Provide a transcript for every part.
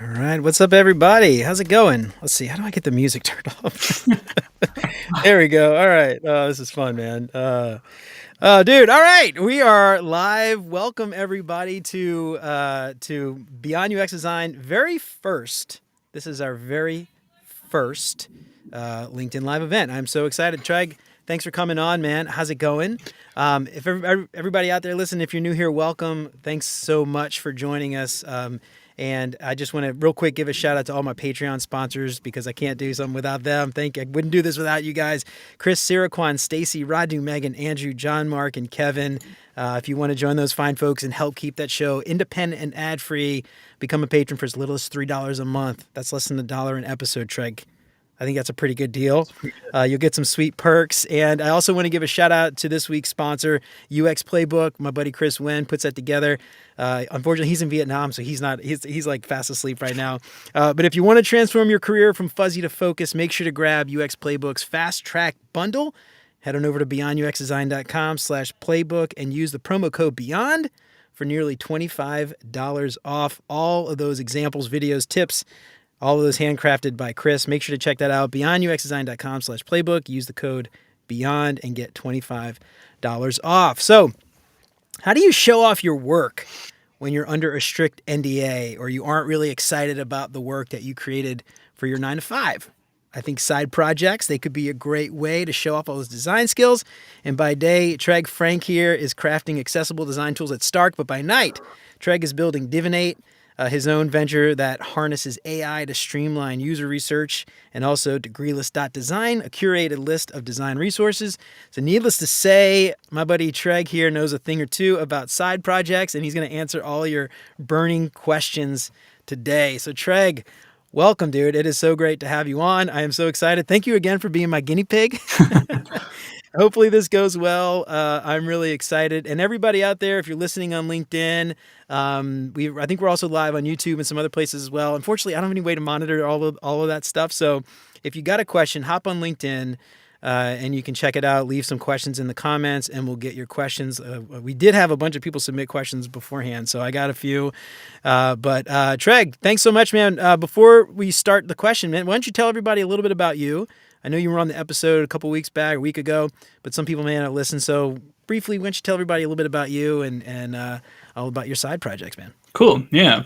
All right, what's up, everybody? How's it going? Let's see. How do I get the music turned off? There we go. All right. Oh, this is fun, man. Dude. All right, we are live. Welcome everybody to Beyond UX Design. Very first. This is our very first LinkedIn Live event. I'm so excited, Tregg. Thanks for coming on, man. How's it going? If everybody out there listening, if you're new here, welcome. Thanks so much for joining us. And I just want to real quick give a shout out to all my Patreon sponsors because I can't do something without them. I wouldn't do this without you guys. Chris, Siraquan, Stacy, Radu, Megan, Andrew, John, Mark, and Kevin. If you want to join those fine folks and help keep that show independent and ad-free, become a patron for as little as $3 a month. That's less than $1 an episode, Tregg. I think that's a pretty good deal. You'll get some sweet perks. And I also want to give a shout out to this week's sponsor, UX Playbook. My buddy Chris Wen puts that together. Unfortunately, he's in Vietnam, so he's like fast asleep right now. But if you want to transform your career from fuzzy to focus, make sure to grab UX Playbook's Fast Track Bundle. Head on over to beyonduxdesign.com/playbook and use the promo code BEYOND for nearly $25 off all of those examples, videos, tips. All of those handcrafted by Chris. Make sure to check that out. beyonduxdesign.com/playbook. Use the code BEYOND and get $25 off. So, how do you show off your work when you're under a strict NDA or you aren't really excited about the work that you created for your 9 to 5? I think side projects, they could be a great way to show off all those design skills. And by day, Tregg Frank here is crafting accessible design tools at Stark. But by night, Tregg is building Divinate, his own venture that harnesses AI to streamline user research, and also Degreeless.design, a curated list of design resources. So needless to say, my buddy Tregg here knows a thing or two about side projects, and he's going to answer all your burning questions today. So Tregg, welcome, dude. It is so great to have you on. I am so excited. Thank you again for being my guinea pig. Hopefully this goes well. I'm really excited. And everybody out there, if you're listening on LinkedIn, I think we're also live on YouTube and some other places as well. Unfortunately, I don't have any way to monitor all of that stuff. So if you got a question, hop on LinkedIn and you can check it out. Leave some questions in the comments and we'll get your questions. We did have a bunch of people submit questions beforehand, so I got a few. But Tregg, thanks so much, man. Before we start the question, man, why don't you tell everybody a little bit about you? I know you were on the episode a couple weeks back, a week ago, but some people may not listen. So briefly, why don't you tell everybody a little bit about you and all about your side projects, man? Cool. Yeah.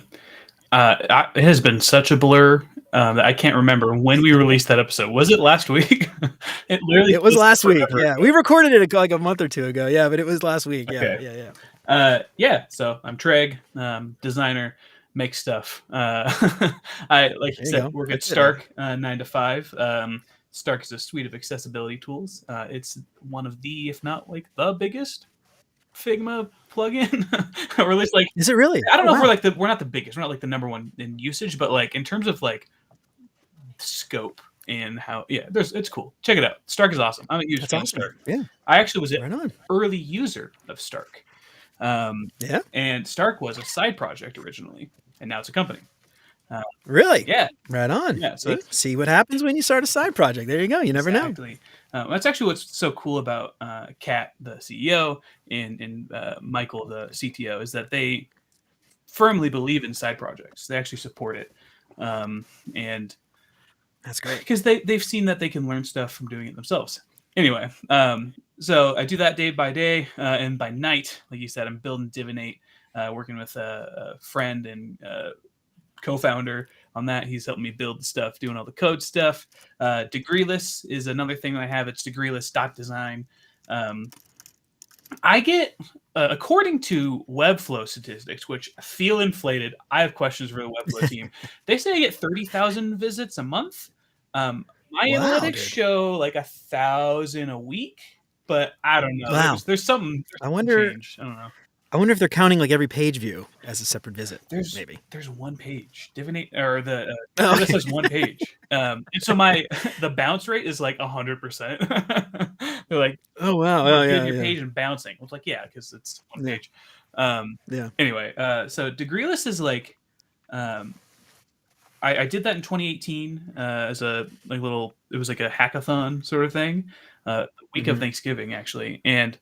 It has been such a blur that I can't remember when we released that episode. Was it last week? It was last week. Yeah. We recorded it like a month or two ago. Yeah, but it was last week. Yeah. Okay. Yeah. So I'm Tregg, designer, make stuff. Like you said, work at Stark 9 to 5. Stark is a suite of accessibility tools. It's one of the, if not like the biggest Figma plugin, or at least like. Is it really? I don't know if we're not the biggest. We're not like the number one in usage, but like in terms of like scope and how, it's cool. Check it out. Stark is awesome. I'm a user of Stark. Yeah. I actually was an early user of Stark. And Stark was a side project originally, and now it's a company. Really? Yeah. Right on. Yeah. So see what happens when you start a side project. There you go. You never know. That's actually what's so cool about Kat, the CEO, and Michael, the CTO, is that they firmly believe in side projects. They actually support it. And that's great because they've seen that they can learn stuff from doing it themselves. Anyway, so I do that day by day, and by night, like you said, I'm building Divinate, working with a friend and co-founder on that. He's helping me build the stuff, doing all the code stuff. Degreeless is another thing that I have. It's Degreeless.design. I get, according to Webflow statistics, which feel inflated, I have questions for the Webflow team. They say I get 30,000 visits a month. My analytics show like 1,000 a week, but I don't know. Wow. There's something. I wonder. Change. I don't know. I wonder if they're counting like every page view as a separate visit. There's one page. Divinate or the this says one page. And so the bounce rate is like 100%. They're like, oh wow, your page and bouncing. I was like, yeah, because it's one page. Anyway, so Degreeless is like, I did that in 2018 as a like little. It was like a hackathon sort of thing, week of Thanksgiving actually, and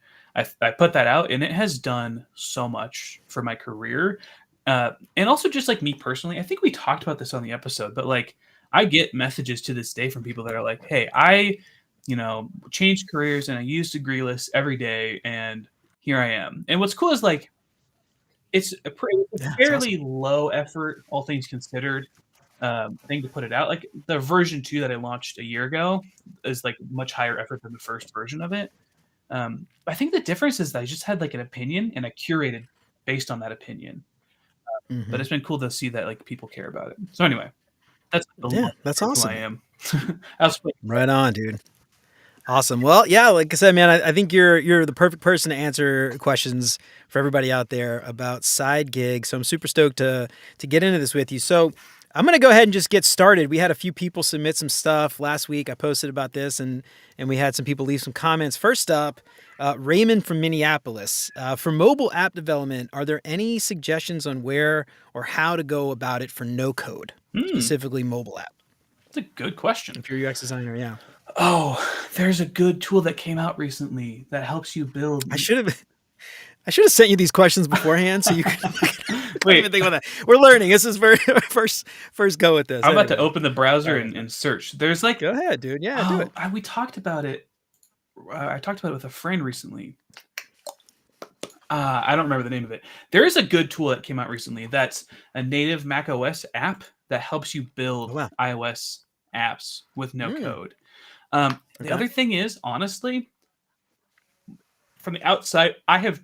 I put that out, and it has done so much for my career. And also just like me personally, I think we talked about this on the episode, but like I get messages to this day from people that are like, "Hey, I, changed careers and I use Degreeless every day, and here I am." And what's cool is like it's it's Yeah, it's awesome. fairly low effort, all things considered, thing to put it out. Like the version 2 that I launched a year ago is like much higher effort than the first version of it. I think the difference is that I just had like an opinion and I curated based on that opinion. But Hmm. it's been cool to see that like people care about it. So anyway, that's a little Yeah, that's bit of who I awesome. am. I was Right on, dude. Awesome. Well, yeah, like I said, man, I think you're the perfect person to answer questions for everybody out there about side gigs. So I'm super stoked to get into this with you. So I'm gonna go ahead and just get started. We had a few people submit some stuff last week. I posted about this, and we had some people leave some comments. First up, Raymond from Minneapolis. For mobile app development, are there any suggestions on where or how to go about it for no code, specifically mobile app? That's a good question. If you're a UX designer, yeah. Oh, there's a good tool that came out recently that helps you build. I should have I should have sent you these questions beforehand so you could don't even Wait, think about that. We're learning. This is very first go with this. I'm about to Anyway. open the browser All right. and search. There's like, Go ahead, dude. Yeah, do oh, it. we talked about it. I talked about it with a friend recently. I don't remember the name of it. There is a good tool that came out recently that's a native Mac OS app that helps you Oh build wow. iOS apps with no Mm, code. The okay. other thing is, honestly, from the outside, I've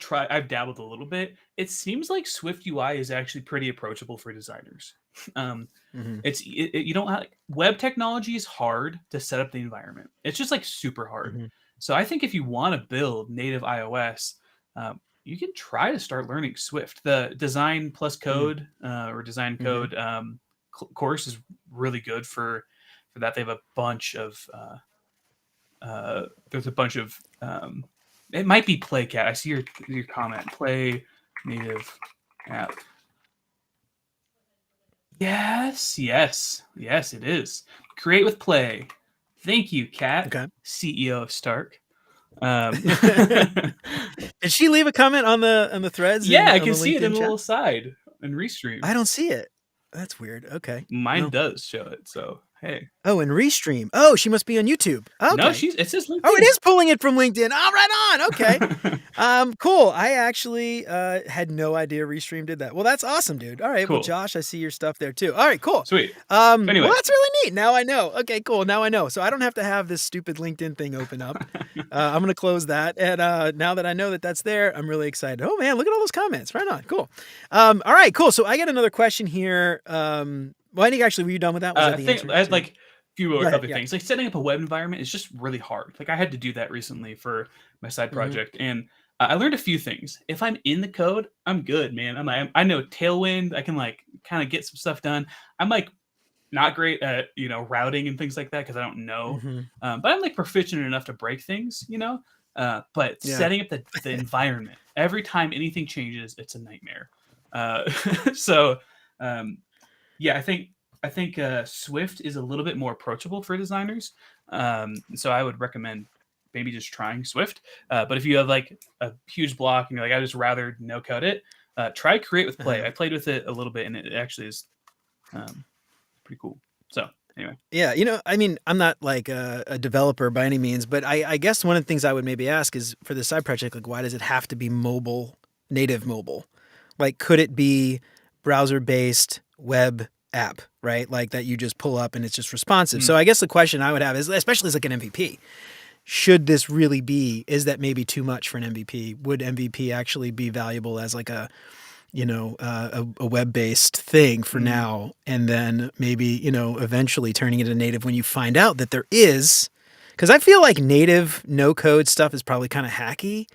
dabbled a little bit. It seems like Swift UI is actually pretty approachable for designers. Um, Mm-hmm. you don't have, web technology is hard to set up the environment. It's just like super hard. Mm-hmm. So I think if you want to build native iOS, you can try to start learning Swift. The Design Plus Code or Design Mm-hmm. Code course is really good for that. They have a bunch of there's a bunch of it might be Playcat. I see your comment. Play native app. Yes, it is. Create with Play. Thank you, Kat, Okay. CEO of Stark. Um, Did she leave a comment on the threads yeah, in I on can the see it in LinkedIn the chat? little side in Restream. I don't see it. That's weird. Okay. Mine Well. does show it, so hey. Oh, and Restream. Oh, she must be on YouTube. No, Okay. it says Oh, it LinkedIn. is pulling it from LinkedIn. Oh, right on. Okay. Cool. I actually had no idea Restream did that. Well, that's awesome, dude. All right. Well, Cool. Josh, I see your stuff there too. All right, cool. Sweet. Well, Anyway. that's really neat. Now I know. Okay, cool. Now I know. So I don't have to have this stupid LinkedIn thing open up. I'm gonna close that. And now that I know that that's there, I'm really excited. Oh man, look at all those comments. Right on. Cool. All right, cool. So I got another question here. Well, I think actually, were you done with that? Was that I the think answer? I had like a few Go ahead. other Yeah. things. Like setting up a web environment is just really hard. Like I had to do that recently for my side Mm-hmm. project, and I learned a few things. If I'm in the code, I'm good, man. I know Tailwind. I can like kind of get some stuff done. I'm like not great at routing and things like that because I don't know, Mm-hmm. but I'm like proficient enough to break things. But Yeah. setting up the environment every time anything changes, it's a nightmare. Uh, so. Yeah, I think Swift is a little bit more approachable for designers. So I would recommend maybe just trying Swift. But if you have like a huge block and you're like, I just rather no code it, try Create with Play. Uh-huh. I played with it a little bit and it actually is pretty cool. So anyway, Yeah, I mean, I'm not like a developer by any means, but I guess one of the things I would maybe ask is for this side project, like, why does it have to be mobile, native mobile? Like, could it be browser-based web app, right? Like that you just pull up and it's just responsive. So I guess the question I would have is, especially as like an MVP, should this really be? Is that maybe too much for an MVP? Would MVP actually be valuable as like a web-based thing for now, and then maybe eventually turning it into native when you find out that there is, because I feel like native no-code stuff is probably kind of hacky,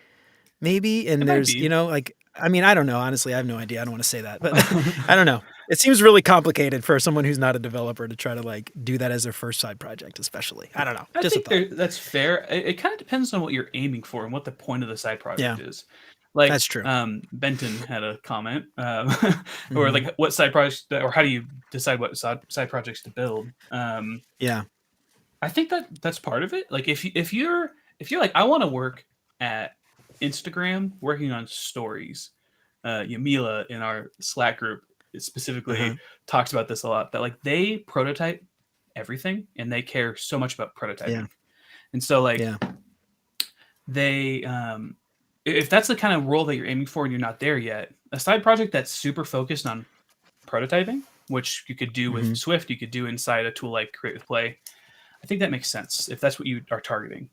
maybe, and it might there's be. like, I mean, I don't know, honestly, I have no idea. I don't want to say that, but I don't know. It seems really complicated for someone who's not a developer to try to like do that as their first side project, especially. I don't know. I Just a think thought. that's fair. It kind of depends on what you're aiming for and what the point of the side Yeah, project is. Like that's true. Benton had a comment, or Hmm. like what side projects, or how do you decide what side projects to build? Yeah. I think that's part of it. Like if you're like I want to work at Instagram working on stories, Yamila in our Slack group specifically talks about this a lot, that like they prototype everything and they care so much about prototyping. And so like they if that's the kind of role that you're aiming for and you're not there yet, a side project that's super focused on prototyping, which you could do with Swift, you could do inside a tool like Create with Play, I think that makes sense if that's what you are targeting.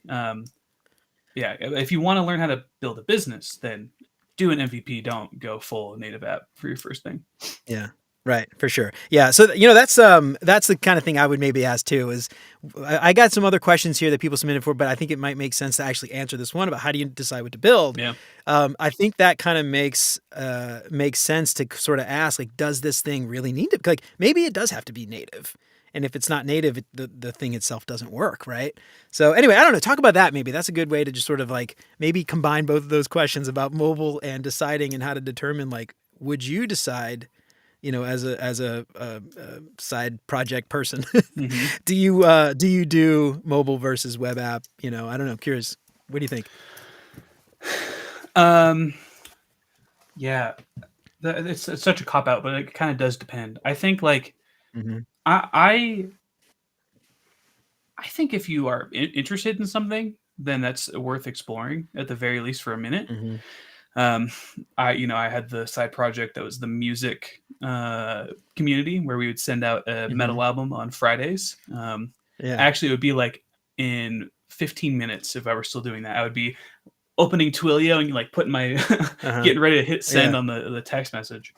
If you want to learn how to build a business, then do an MVP. Don't go full native app for your first thing. Yeah. Right, for sure. Yeah, so that's the kind of thing I would maybe ask too. Is I got some other questions here that people submitted for, but I think it might make sense to actually answer this one about how do you decide what to build. Yeah. I think that kind of makes sense to sort of ask, like, does this thing really need to? Like, maybe it does have to be native, and if it's not native, the thing itself doesn't work, right? So anyway, I don't know. Talk about that. Maybe that's a good way to just sort of like maybe combine both of those questions about mobile and deciding and how to determine, like, would you decide, as a side project person, do you do mobile versus web app? I don't know. Curious. What do you think? Yeah, it's such a cop out, but it kind of does depend. I think like I think if you are interested in something, then that's worth exploring at the very least for a minute. I had the side project that was the music community where we would send out a metal album on Fridays. Actually, it would be like in 15 minutes if I were still doing that. I would be opening Twilio and like putting my getting ready to hit send on the text message.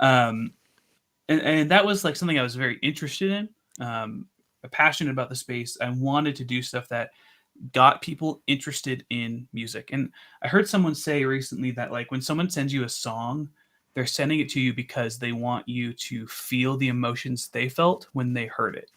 And that was like something I was very interested in, passionate about the space. I wanted to do stuff that got people interested in music. And I heard someone say recently that like when someone sends you a song, they're sending it to you because they want you to feel the emotions they felt when they heard it.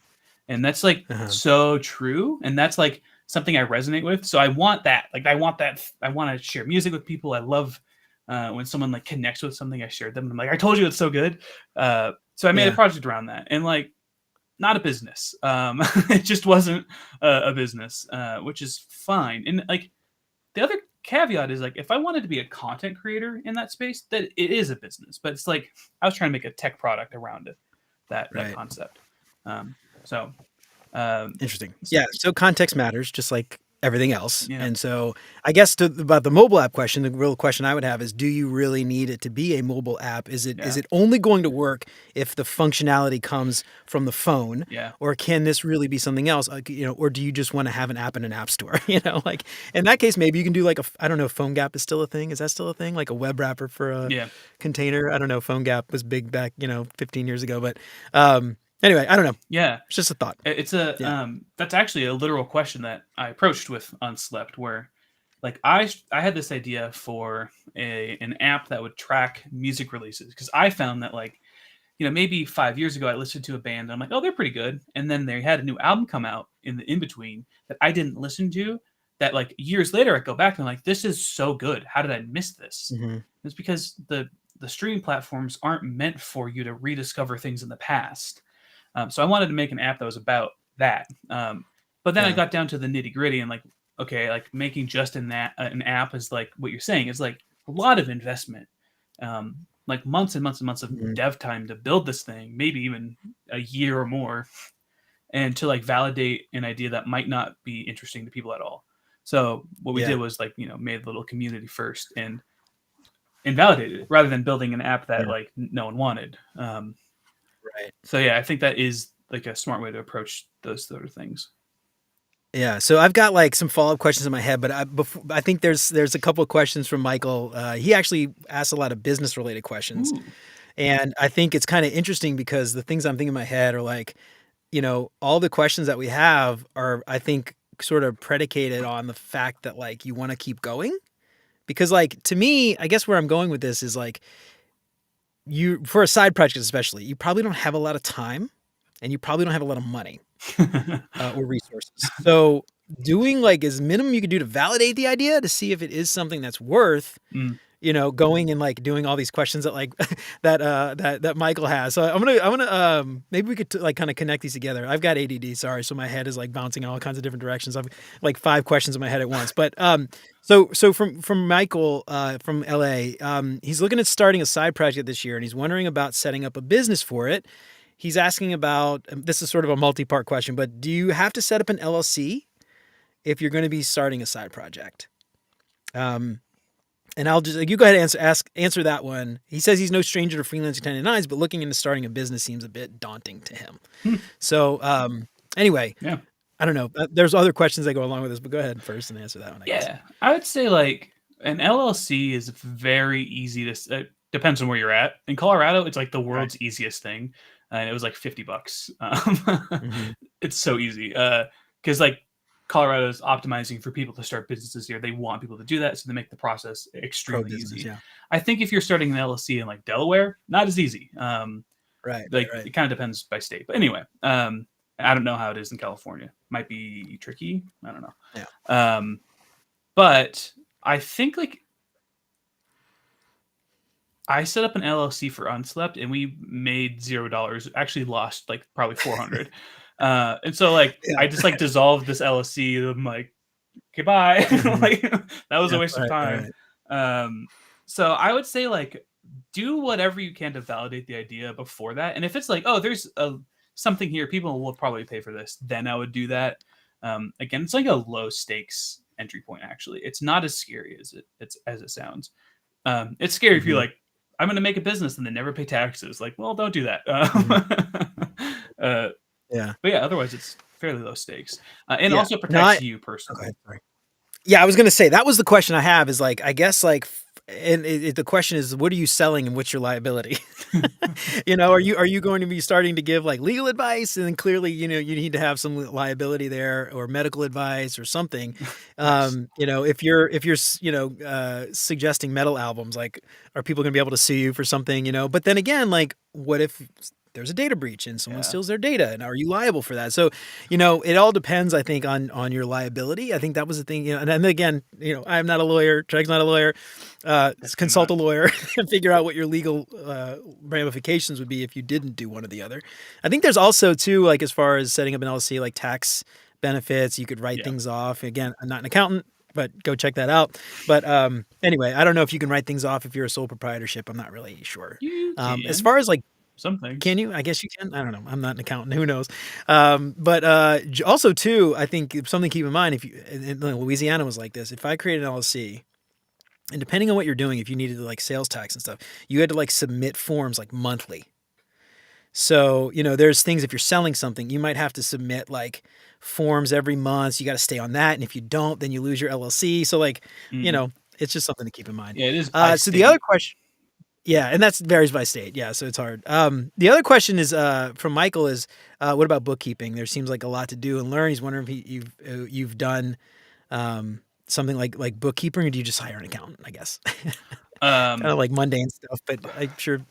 And that's like so true. And that's like something I resonate with. So I want that. Like I want to share music with people. I love when someone like connects with something I shared them. I'm like, I told you it's so good. So I made a project around that. And like, not a business. It just wasn't a business, which is fine. And like the other caveat is like, if I wanted to be a content creator in that space, that it is a business. But it's like I was trying to make a tech product around it, that concept. Interesting. Yeah. So context matters, just like everything else. And so I guess about the mobile app question, the real question I would have is, do you really need it to be a mobile app? Is it only going to work if the functionality comes from the phone? Or can this really be something else? Or do you just want to have an app in an app store? Like in that case, maybe you can do like I don't know, PhoneGap is still a thing. Is that still a thing? Like a web wrapper for a container? I don't know. PhoneGap was big back, 15 years ago, but anyway, I don't know. Yeah. It's just a thought. It's that's actually a literal question that I approached with Unslept, where like I had this idea for an app that would track music releases, because I found that like, maybe 5 years ago I listened to a band and I'm like, oh, they're pretty good. And then they had a new album come out in the in-between that I didn't listen to, that like years later I go back and I'm like, this is so good. How did I miss this? It's because the streaming platforms aren't meant for you to rediscover things in the past. So I wanted to make an app that was about that. But then I got down to the nitty gritty and like, okay, like making just an app is like what you're saying is like a lot of investment, like months and months and months of dev time to build this thing, maybe even a year or more, and to like validate an idea that might not be interesting to people at all. So what we did was like, made a little community first and validated it rather than building an app that like no one wanted. Right. So yeah, I think that is like a smart way to approach those sort of things. Yeah. So I've got like some follow-up questions in my head, but I think there's a couple of questions from Michael. He actually asked a lot of business related questions. Ooh. And I think it's kind of interesting because the things I'm thinking in my head are like, all the questions that we have are, I think, sort of predicated on the fact that like you want to keep going. Because like, to me, I guess where I'm going with this is like, for a side project especially, you probably don't have a lot of time and you probably don't have a lot of money or resources. So doing like as minimum you could do to validate the idea to see if it is something that's worth going and like doing all these questions that like that Michael has. So I'm gonna maybe we could like kind of connect these together. I've got ADD, sorry, so my head is like bouncing in all kinds of different directions. I've like 5 questions in my head at once. But so from Michael from LA, he's looking at starting a side project this year, and he's wondering about setting up a business for it. He's asking about this is sort of a multi-part question, but do you have to set up an LLC if you're going to be starting a side project? Um, and I'll just you go ahead and answer that one. He says he's no stranger to freelancing 1099s, but looking into starting a business seems a bit daunting to him. So anyway, Yeah. I don't know. There's other questions that go along with this, but go ahead first and answer that one. I guess. Yeah, I would say like an LLC is very easy to. Depends on where you're at. In Colorado, it's like the Right. world's easiest thing, and it was like $50. Mhm. It's so easy because like Colorado is optimizing for people to start businesses here. They want people to do that, so they make the process Pro extremely business, easy. yeah. I think if you're starting an LLC in like Delaware, not as easy. Right. Like Right. it kind of depends by state. But anyway, I don't know how it is in California. Might be tricky. I don't know. Yeah. But I think like I set up an LLC for Unslept and we made $0. Actually lost like probably 400. And so like Yeah. I just like dissolved this LLC. I'm like, okay, bye. Mhm. Like that was a Yeah. waste of Right. time. Right. So I would say like do whatever you can to validate the idea before that. And if it's like, oh, there's something here, people will probably pay for this, then I would do that. Again, it's like a low stakes entry point. Actually, it's not as scary as it sounds. It's scary if you're Mhm. like, I'm going to make a business and then never pay taxes. Like, well, don't do that. Mhm. Yeah. But yeah, otherwise it's fairly low stakes, and Yeah. also No, protects you oh, go personally. ahead. Sorry. Yeah, I was gonna say that was the question I have is like I guess like and the question is what are you selling and what's your liability? Are you going to be starting to give like legal advice and then clearly you need to have some liability there or medical advice or something. Yes. If you're suggesting metal albums, like are people gonna be able to sue you for something? But then again, like what if there's a data breach and someone Yeah. steals their data and are you liable for that? So it all depends, I think, on your liability. I think that was the thing. And then again, I'm not a lawyer. Tregg's not a lawyer. Definitely Consult not. a lawyer and figure out what your legal ramifications would be if you didn't do one or the other. I think there's also too, like as far as setting up an LLC, like tax benefits. You could write Yeah. things off. Again, I'm not an accountant, but go check that out. But anyway, I don't know if you can write things off if you're a sole proprietorship. I'm not really sure. You As can far as like some things. can you? I guess you can. I don't know. I'm not an accountant. Who knows? But also too, I think something to keep in mind if you in Louisiana was like this. If I created an LLC, and depending on what you're doing, if you needed like sales tax and stuff, you had to like submit forms like monthly. So there's things if you're selling something, you might have to submit like forms every month. So you got to stay on that, and if you don't, then you lose your LLC. So like Mm. it's just something to keep in mind. Yeah, it is by So the other state. question. Yeah, and that's varies by state. Yeah, so it's hard. The other question is from Michael is, what about bookkeeping? There seems like a lot to do and learn. He's wondering if you've done something like bookkeeping, or do you just hire an accountant? I guess kind Um, of like mundane stuff, but I'm sure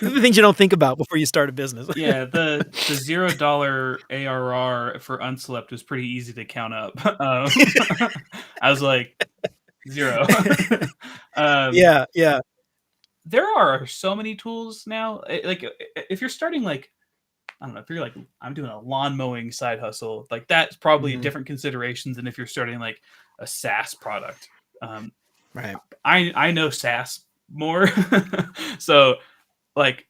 the things you don't think about before you start a business. yeah, the $0 ARR for Unslept was pretty easy to count up. I was like 0. um, Yeah, yeah. there are so many tools now. Like if you're starting like I don't know if you're like I'm doing a lawn mowing side hustle, like that's probably Mhm. different considerations than if you're starting like a SaaS product. Um, Right. I know SaaS more, so like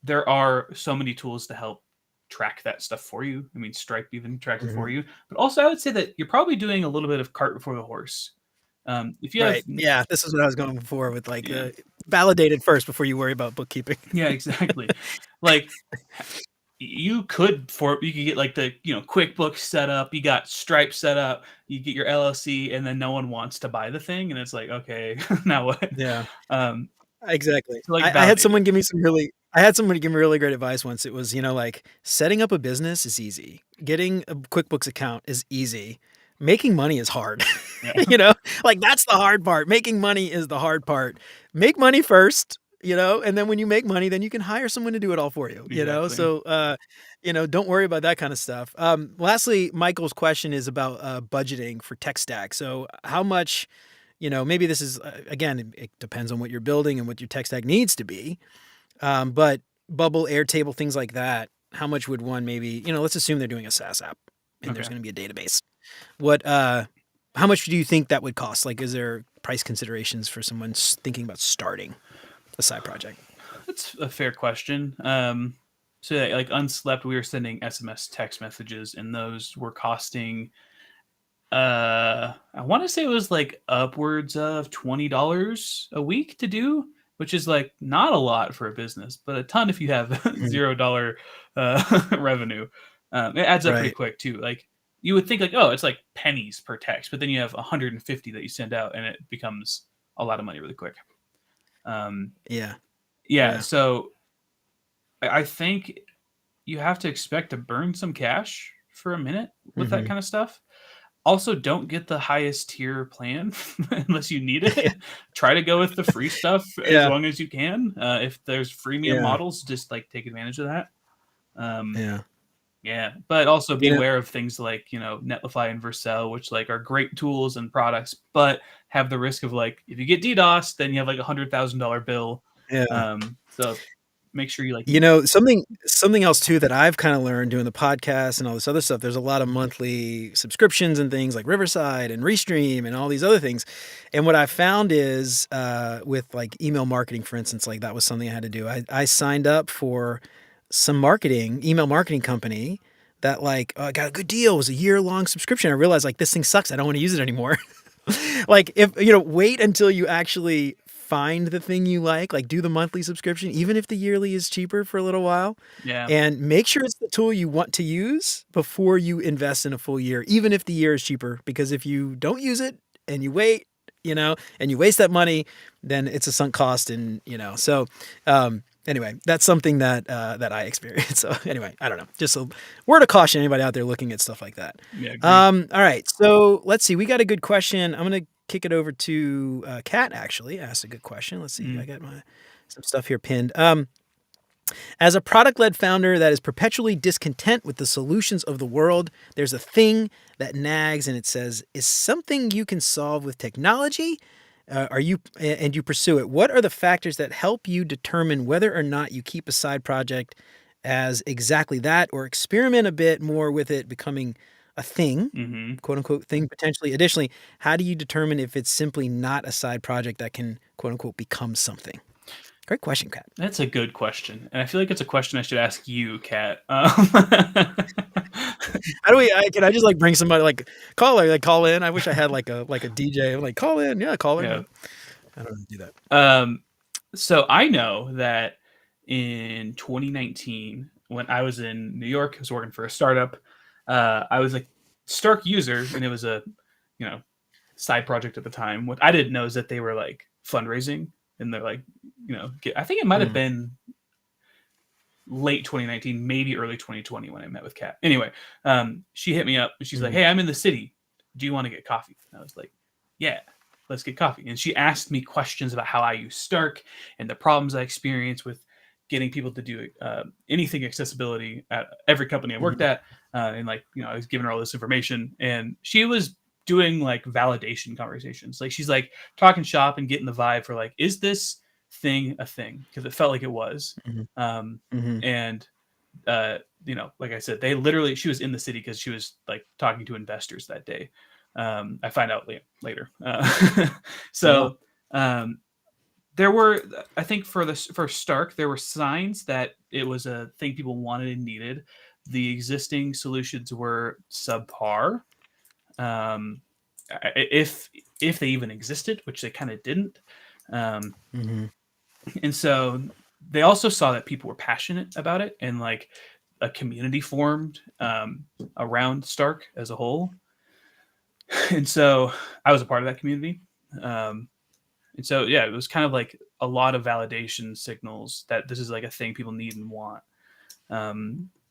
there are so many tools to help track that stuff for you. I mean, Stripe even tracks it for Mhm. you. But also, I would say that you're probably doing a little bit of cart before the horse. If you have, Right. Yeah, this is what I was going for with like yeah, validated first before you worry about bookkeeping. yeah, exactly. Like you could get like the QuickBooks set up, you got Stripe set up, you get your LLC, and then no one wants to buy the thing, and it's like okay, now what? Yeah. Um, Exactly. so like I had validate it. someone give me I had somebody give me really great advice once. It was, like setting up a business is easy. Getting a QuickBooks account is easy. Making money is hard. Yeah, Like that's the hard part. Making money is the hard part. Make money first, and then when you make money, then you can hire someone to do it all for you. exactly. So, don't worry about that kind of stuff. Lastly, Michael's question is about budgeting for tech stack. So how much maybe this is, again, it depends on what you're building and what your tech stack needs to be. But Bubble, Airtable, things like that, how much would one maybe, let's assume they're doing a SaaS app and there's Okay. going to be a database. How much do you think that would cost? Like, is there price considerations for someone thinking about starting a side project? That's a fair question. So like Unslept, we were sending SMS text messages, and those were costing. I want to say it was like upwards of $20 a week to do, which is like not a lot for a business, but a ton if you have $0 revenue. It adds up pretty Right. quick too. Like you would think like, oh, it's like pennies per text, but then you have 150 that you send out, and it becomes a lot of money really quick. Yeah. Yeah. So I think you have to expect to burn some cash for a minute with that kind of stuff. Also, don't get the highest tier plan unless you need Yeah. it. Try to go with the free stuff as Yeah. long as you can. If there's freemium Yeah. models, just like take advantage of that. Yeah. Yeah, but also You know, beware of things like Netlify and Vercel, which like are great tools and products, but have the risk of like if you get DDoS, then you have like $100,000 bill. yeah. So make sure you like. Something else too that I've kind of learned doing the podcast and all this other stuff. There's a lot of monthly subscriptions and things like Riverside and Restream and all these other things. And what I found is with like email marketing, for instance, like that was something I had to do. I signed up for some email marketing company that like I got a good deal. It was a year-long subscription. I realized like this thing sucks. I don't want to use it anymore. Like if wait until you actually find the thing you like do the monthly subscription, even if the yearly is cheaper for a little while, Yeah, and make sure it's the tool you want to use before you invest in a full year, even if the year is cheaper. Because if you don't use it and you wait, and you waste that money, then it's a sunk cost. And so anyway, that's something that I experienced. So anyway, I don't know. Just a word of caution, anybody out there looking at stuff like that. yeah, agreed. All right, so let's see. We got a good question. I'm gonna kick it over to Kat. Actually, asked a good question. Let's see. I got some stuff here pinned. As a product-led founder that is perpetually discontent with the solutions of the world, there's a thing that nags, and it says, "Is something you can solve with technology? You pursue it? What are the factors that help you determine whether or not you keep a side project as exactly that, or experiment a bit more with it becoming a thing, quote unquote thing potentially? Additionally, how do you determine if it's simply not a side project that can quote unquote become something?" Great question, Kat. That's a good question, and I feel like it's a question I should ask you, Kat. How do can I just like bring somebody call in? I wish I had like a DJ. I'm like, call in. Yeah, call in. Yeah. I don't know do that. So I know that in 2019, when I was in New York, I was working for a startup. I was a Stark user, and it was a side project at the time. What I didn't know is that they were like fundraising, and they're like, I think it might have been late 2019, maybe early 2020 when I met with Kat. Anyway, she hit me up and she's like, "Hey, I'm in the city. Do you want to get coffee?" And I was like, "Yeah, let's get coffee." And she asked me questions about how I use Stark and the problems I experience with getting people to do anything accessibility at every company I worked at. And I was giving her all this information, and she was doing like validation conversations. Like she's like talking shop and getting the vibe for like, is this thing a thing? Because it felt like it was. And like I said, she was in the city because she was like talking to investors that day. I find out later. So there were, I think for Stark, there were signs that it was a thing people wanted and needed. The existing solutions were subpar. If they even existed, which they kind of didn't. And so they also saw that people were passionate about it, and like a community formed around Stark as a whole. And so I was a part of that community. And so, yeah, it was kind of like a lot of validation signals that this is like a thing people need and want.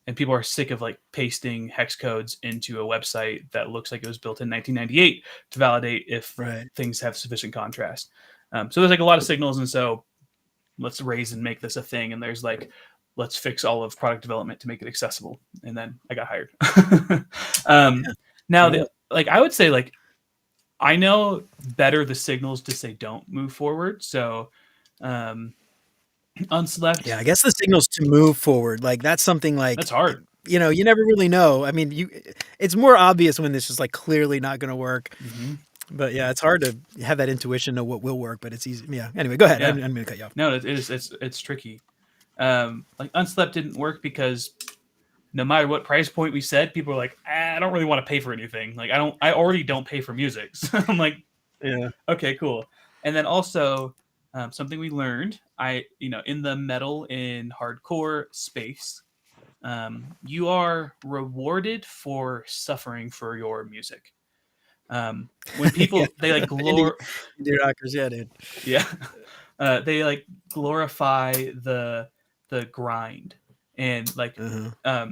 And people are sick of like pasting hex codes into a website that looks like it was built in 1998 to validate if things have sufficient contrast. So there's like a lot of signals. And so let's raise and make this a thing. And there's like, let's fix all of product development to make it accessible. And then I got hired. Now, I would say like, I know better the signals to say don't move forward. So, unslept. Yeah, I guess the signals to move forward, like that's something That's like hard. you never really know. I mean, it's more obvious when this is like clearly not going to work. Hmm. But yeah, it's hard to have that intuition of what will work, but it's easy. Yeah. Anyway, go ahead. Yeah. I'm going to cut you off. No, it is. It's tricky. Like unslept didn't work because no matter what price point we said, people were like, I don't really want to pay for anything. Like I already don't pay for music. So I'm like, Yeah. okay, cool. And then also something we learned, in the metal in hardcore space, you are rewarded for suffering for your music. When Yeah. people they like Indie rockers, yeah, dude. yeah, they like glorify the grind and like Uh-huh.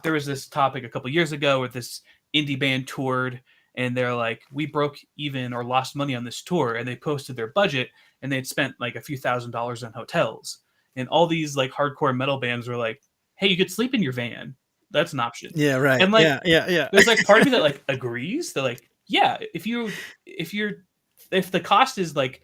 there was this topic a couple years ago where this indie band toured and they're like, we broke even or lost money on this tour, and they posted their budget and they'd spent like a few $1,000s on hotels, and all these like hardcore metal bands were like, hey, you could sleep in your van, that's an option. Yeah, right. And like Yeah. there's like part of me that like agrees. They're like, yeah, if the cost is like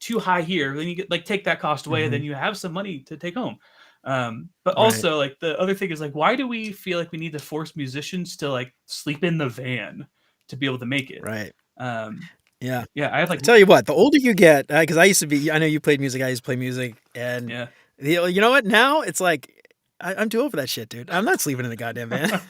too high here, then you get like take that cost away, and then Mhm. you have some money to take home. But Right. also like the other thing is like, why do we feel like we need to force musicians to like sleep in the van to be able to make it? Right. Um, Yeah. yeah, I have like I tell you what, the older you get, because I know you played music, I used to play music, and yeah, you know what? Now it's like I'm too old for that shit, dude. I'm not sleeping in the goddamn van.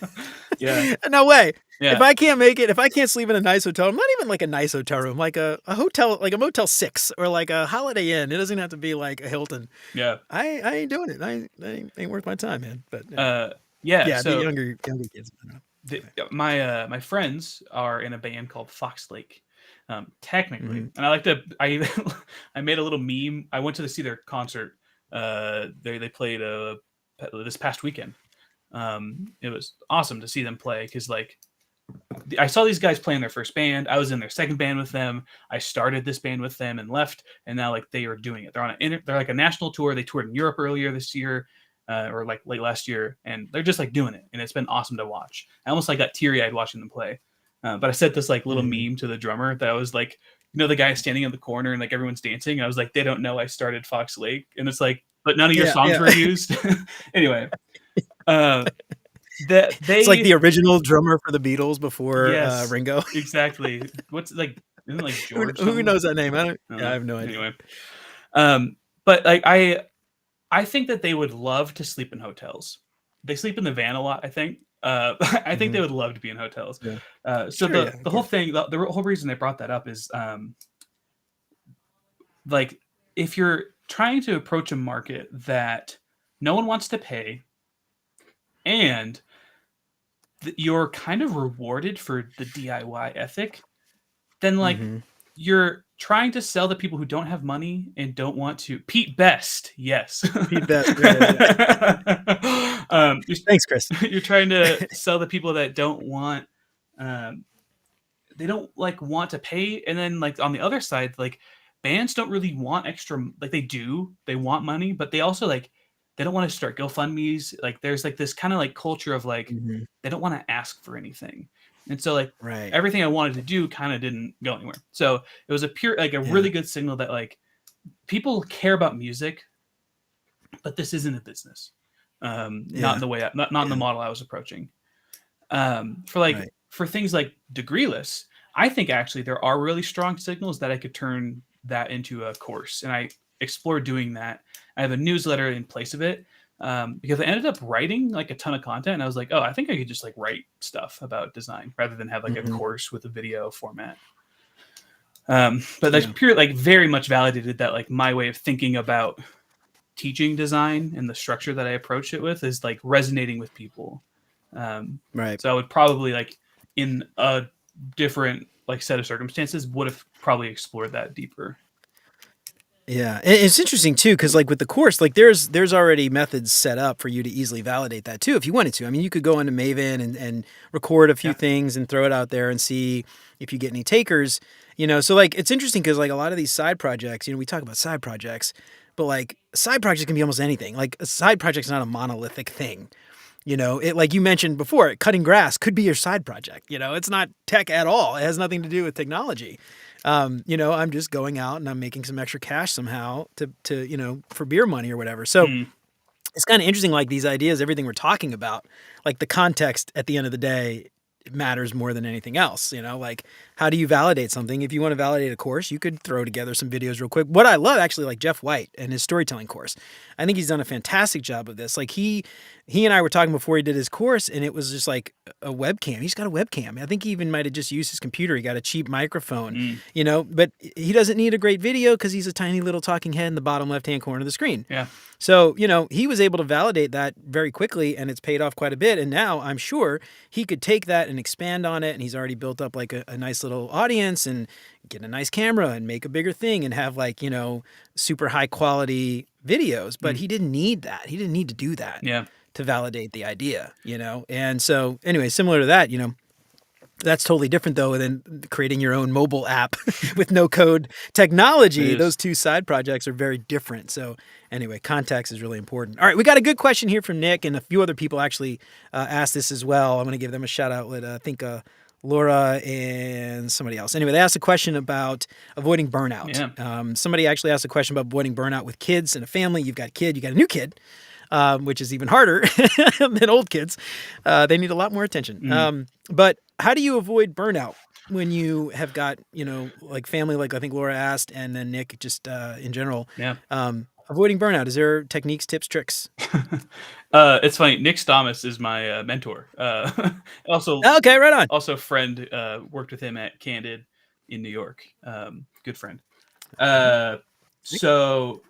yeah, No way. If yeah, I can't make it, if I can't sleep in a nice hotel room, not even like a nice hotel room, like a hotel, like a Motel 6 or like a Holiday Inn. It doesn't have to be like a Hilton. yeah. I ain't doing it. I ain't worth my time, man. But Yeah. yeah, the So younger kids. I don't know. my friends are in a band called Fox Lake, technically, Mhm. and I like to I made a little meme. I went to see their concert. They played this past weekend. It was awesome to see them play because like I saw these guys playing their first band. I was in their second band with them. I started this band with them and left, and now like they are doing it. They're like a national tour. They toured in Europe earlier this year, or like late last year, and they're just like doing it, and it's been awesome to watch. I almost like got teary eyed watching them play. But I sent this like little Mhm. meme to the drummer that was like, the guy standing in the corner and like everyone's dancing. And I was like, they don't know I started Fox Lake, and it's like, but none of your songs Yeah. were used. Anyway, uh, that It's like they the original drummer for the Beatles before yes, Ringo. exactly. What's like, isn't it like George Who something? knows that name? I don't I know. have no idea. Anyway, but like I think that they would love to sleep in hotels. They sleep in the van a lot, I think. I think they Mhm. would love to be in hotels. Yeah. So Sure, yeah, the of whole course. thing, the whole reason they brought that up is like if you're trying to approach a market that no one wants to pay, and you're kind of rewarded for the DIY ethic, then like Mhm. you're trying to sell to people who don't have money and don't want to. Pete Best, yes. Pete Best. Yeah. You're, Thanks, Chris. you're trying to sell to people that don't want, um, they don't like want to pay, and then like on the other side, like bands don't really want extra. Like they want money, but they also like they don't want to start GoFundmes. Like there's like this kind of like culture of like Mhm. they don't want to ask for anything, and so like Right. everything I wanted to do kind of didn't go anywhere. So it was a Yeah. really good signal that like people care about music, but this isn't a business. Not in Yeah. the way not in the Yeah. model I was approaching. For like Right. for things like Degreeless, I think actually there are really strong signals that I could turn that into a course, and I explored doing that. I have a newsletter in place of it, because I ended up writing like a ton of content, and I was like, oh, I think I could just like write stuff about design rather than have like a Mhm. course with a video format. But that's Yeah. pure like very much validated that like my way of thinking about teaching design and the structure that I approach it with is like resonating with people. Um, Right. so I would probably like in a different like set of circumstances would have probably explored that deeper. Yeah, and it's interesting too, because like with the course, like there's already methods set up for you to easily validate that too, if you wanted to. I mean, you could go into Maven and record a few Yeah. things and throw it out there and see if you get any takers. So like it's interesting because like a lot of these side projects, we talk about side projects, but like side projects can be almost anything. Like a side project's not a monolithic thing. It, like you mentioned before, cutting grass could be your side project. It's not tech at all. It has nothing to do with technology. I'm just going out and I'm making some extra cash somehow to for beer money or whatever. So it's kind of interesting, like these ideas, everything we're talking about, like the context at the end of the day matters more than anything else. Like how do you validate something? If you want to validate a course, you could throw together some videos real quick. What I love actually, like Jeff White and his storytelling course, I think he's done a fantastic job of this. Like he and I were talking before he did his course, and it was just like a webcam. He's got a webcam. I think he even might have just used his computer. He got a cheap microphone, but he doesn't need a great video because he's a tiny little talking head in the bottom left-hand corner of the screen. Yeah. So, he was able to validate that very quickly, and it's paid off quite a bit. And now I'm sure he could take that and expand on it. And he's already built up like a nice little audience and get a nice camera and make a bigger thing and have like, super high quality videos. But he didn't need that. He didn't need to do that to validate the idea, And so anyway, similar to that, that's totally different though than creating your own mobile app with no code technology. Those two side projects are very different. So anyway, context is really important. All right, we got a good question here from Nick, and a few other people actually asked this as well. I'm going to give them a shout out. I think Laura and somebody else. Anyway, they asked a question about avoiding burnout. Yeah. Somebody actually asked a question about avoiding burnout with kids and a family. You've got a kid, you got a new kid. Which is even harder than old kids. They need a lot more attention. But how do you avoid burnout when you have got, like family, like I think Laura asked, and then Nick just in general? Yeah. Avoiding burnout. Is there techniques, tips, tricks? It's funny. Nick Stamas is my mentor. Also, okay, right on. Also, friend worked with him at Candid in New York. Good friend. So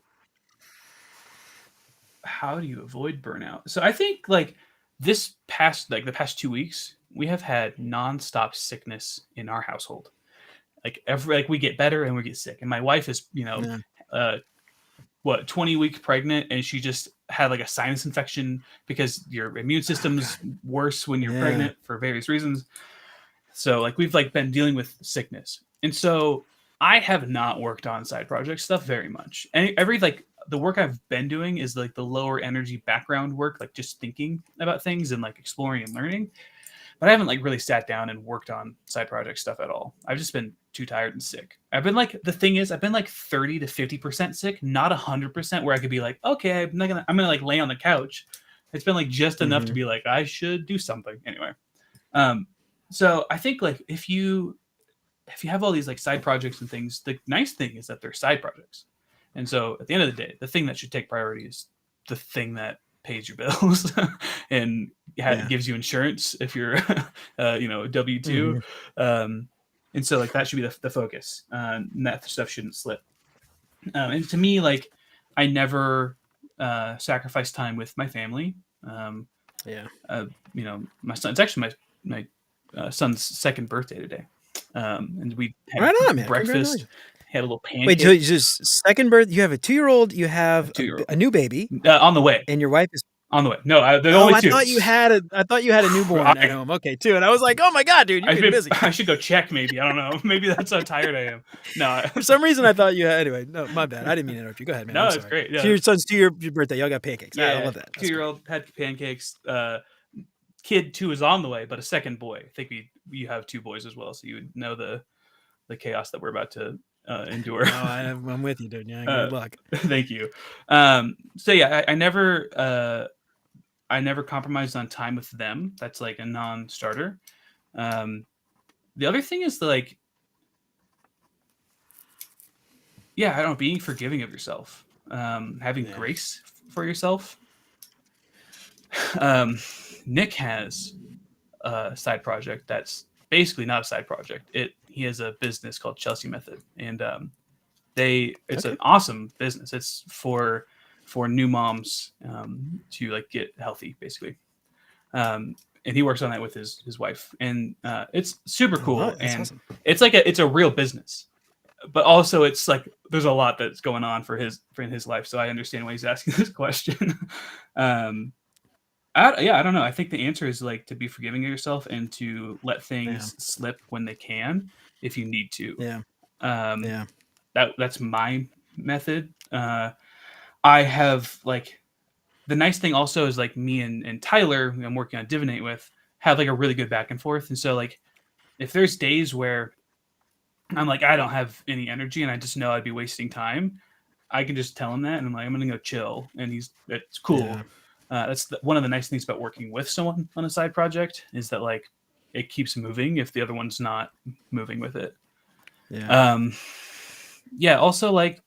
how do you avoid burnout? So I think like the past 2 weeks, we have had nonstop sickness in our household. Like we get better and we get sick. And my wife is, 20 weeks pregnant, and she just had like a sinus infection because your immune system's worse when you're pregnant for various reasons. So like we've like been dealing with sickness. And so I have not worked on side project stuff very much. And the work I've been doing is like the lower energy background work, like just thinking about things and like exploring and learning. But I haven't like really sat down and worked on side project stuff at all. I've just been too tired and sick. I've been like 30 to 50% sick, not 100% where I could be like, okay, I'm gonna like lay on the couch. It's been like just enough to be like, I should do something anyway. So I think like if you have all these like side projects and things, the nice thing is that they're side projects. And so at the end of the day, the thing that should take priority is the thing that pays your bills and gives you insurance if you're, a W-2. And so like that should be the focus. And that stuff shouldn't slip. And to me, like I never sacrifice time with my family. My son, it's actually my son's second birthday today. And we had breakfast. Had a little pancake. Wait, so just second birth? You have a 2-year-old. You have a new baby on the way, and your wife is on the way. No, only two. I thought you had a newborn at home. Okay, too. And I was like, oh my god, dude, you're getting busy. I should go check. Maybe I don't know. Maybe that's how tired I am. No, for some reason I thought you had. Anyway, no, my bad. I didn't mean to interrupt you. Go ahead, man. No, it's great. Yeah. So your son's 2-year birthday. Y'all got pancakes. Yeah, I love that. 2-year-old had pancakes. Kid 2 is on the way, but a second boy. I think you have 2 boys as well, so you would know the chaos that we're about to endure. No, I'm with you, dude. Yeah, good luck. Thank you. So yeah, I never compromised on time with them. That's like a non-starter. The other thing is like, I don't know, being forgiving of yourself, having grace for yourself. Nick has a side project that's basically not a side project. He has a business called Chelsea Method, and it's an awesome business. It's for new moms to like get healthy, basically. And he works on that with his wife, and it's super cool. And awesome. It's a real business, but also it's like there's a lot that's going on for his life. So I understand why he's asking this question. I don't know. I think the answer is like to be forgiving of yourself and to let things slip when they can, if you need to. That's my method. I have like the nice thing also is like me and Tyler, who I'm working on Divinate with, have like a really good back and forth. And so like if there's days where I'm like, I don't have any energy and I just know I'd be wasting time, I can just tell him that and I'm like, I'm gonna go chill, and it's cool. Yeah. That's one of the nice things about working with someone on a side project, is that like it keeps moving if the other one's not moving with it. Yeah. Yeah. Also, like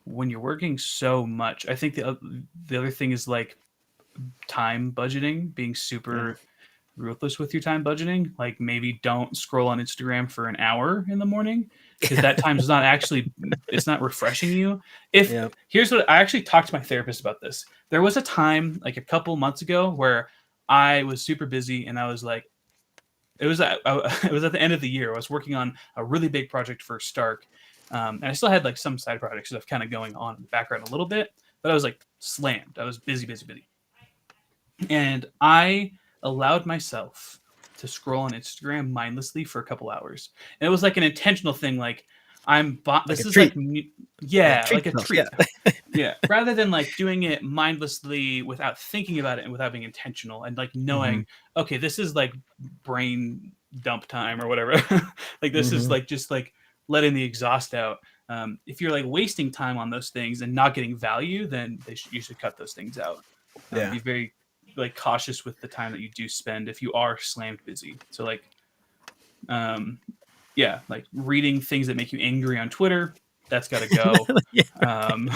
when you're working so much, I think the other thing is like time budgeting, being Yeah. super ruthless with your time budgeting. Like maybe don't scroll on Instagram for an hour in the morning, because that time is not actually, it's not refreshing you. If Yeah. Here's what I actually talked to my therapist about this. There was a time like a couple months ago where I was super busy and I was like, it was it was at the end of the year. I was working on a really big project for Stark, and I still had like some side project stuff kind of going on in the background a little bit, but I was like slammed. I was busy, busy, busy, and I allowed myself to scroll on Instagram mindlessly for a couple hours. And it was like an intentional thing. Like Like a this is like treat. Yeah. Treat like a yourself. Yeah. treat. Yeah, rather than like doing it mindlessly without thinking about it and without being intentional and like Mm-hmm. knowing, okay, this is like brain dump time or whatever. Like this is Mm-hmm. like just like letting the exhaust out. If you're like wasting time on those things and not getting value, then you should cut those things out. Yeah. Be very like cautious with the time that you do spend if you are slammed busy. So like, yeah, like reading things that make you angry on Twitter, that's got to go. Yeah. Um,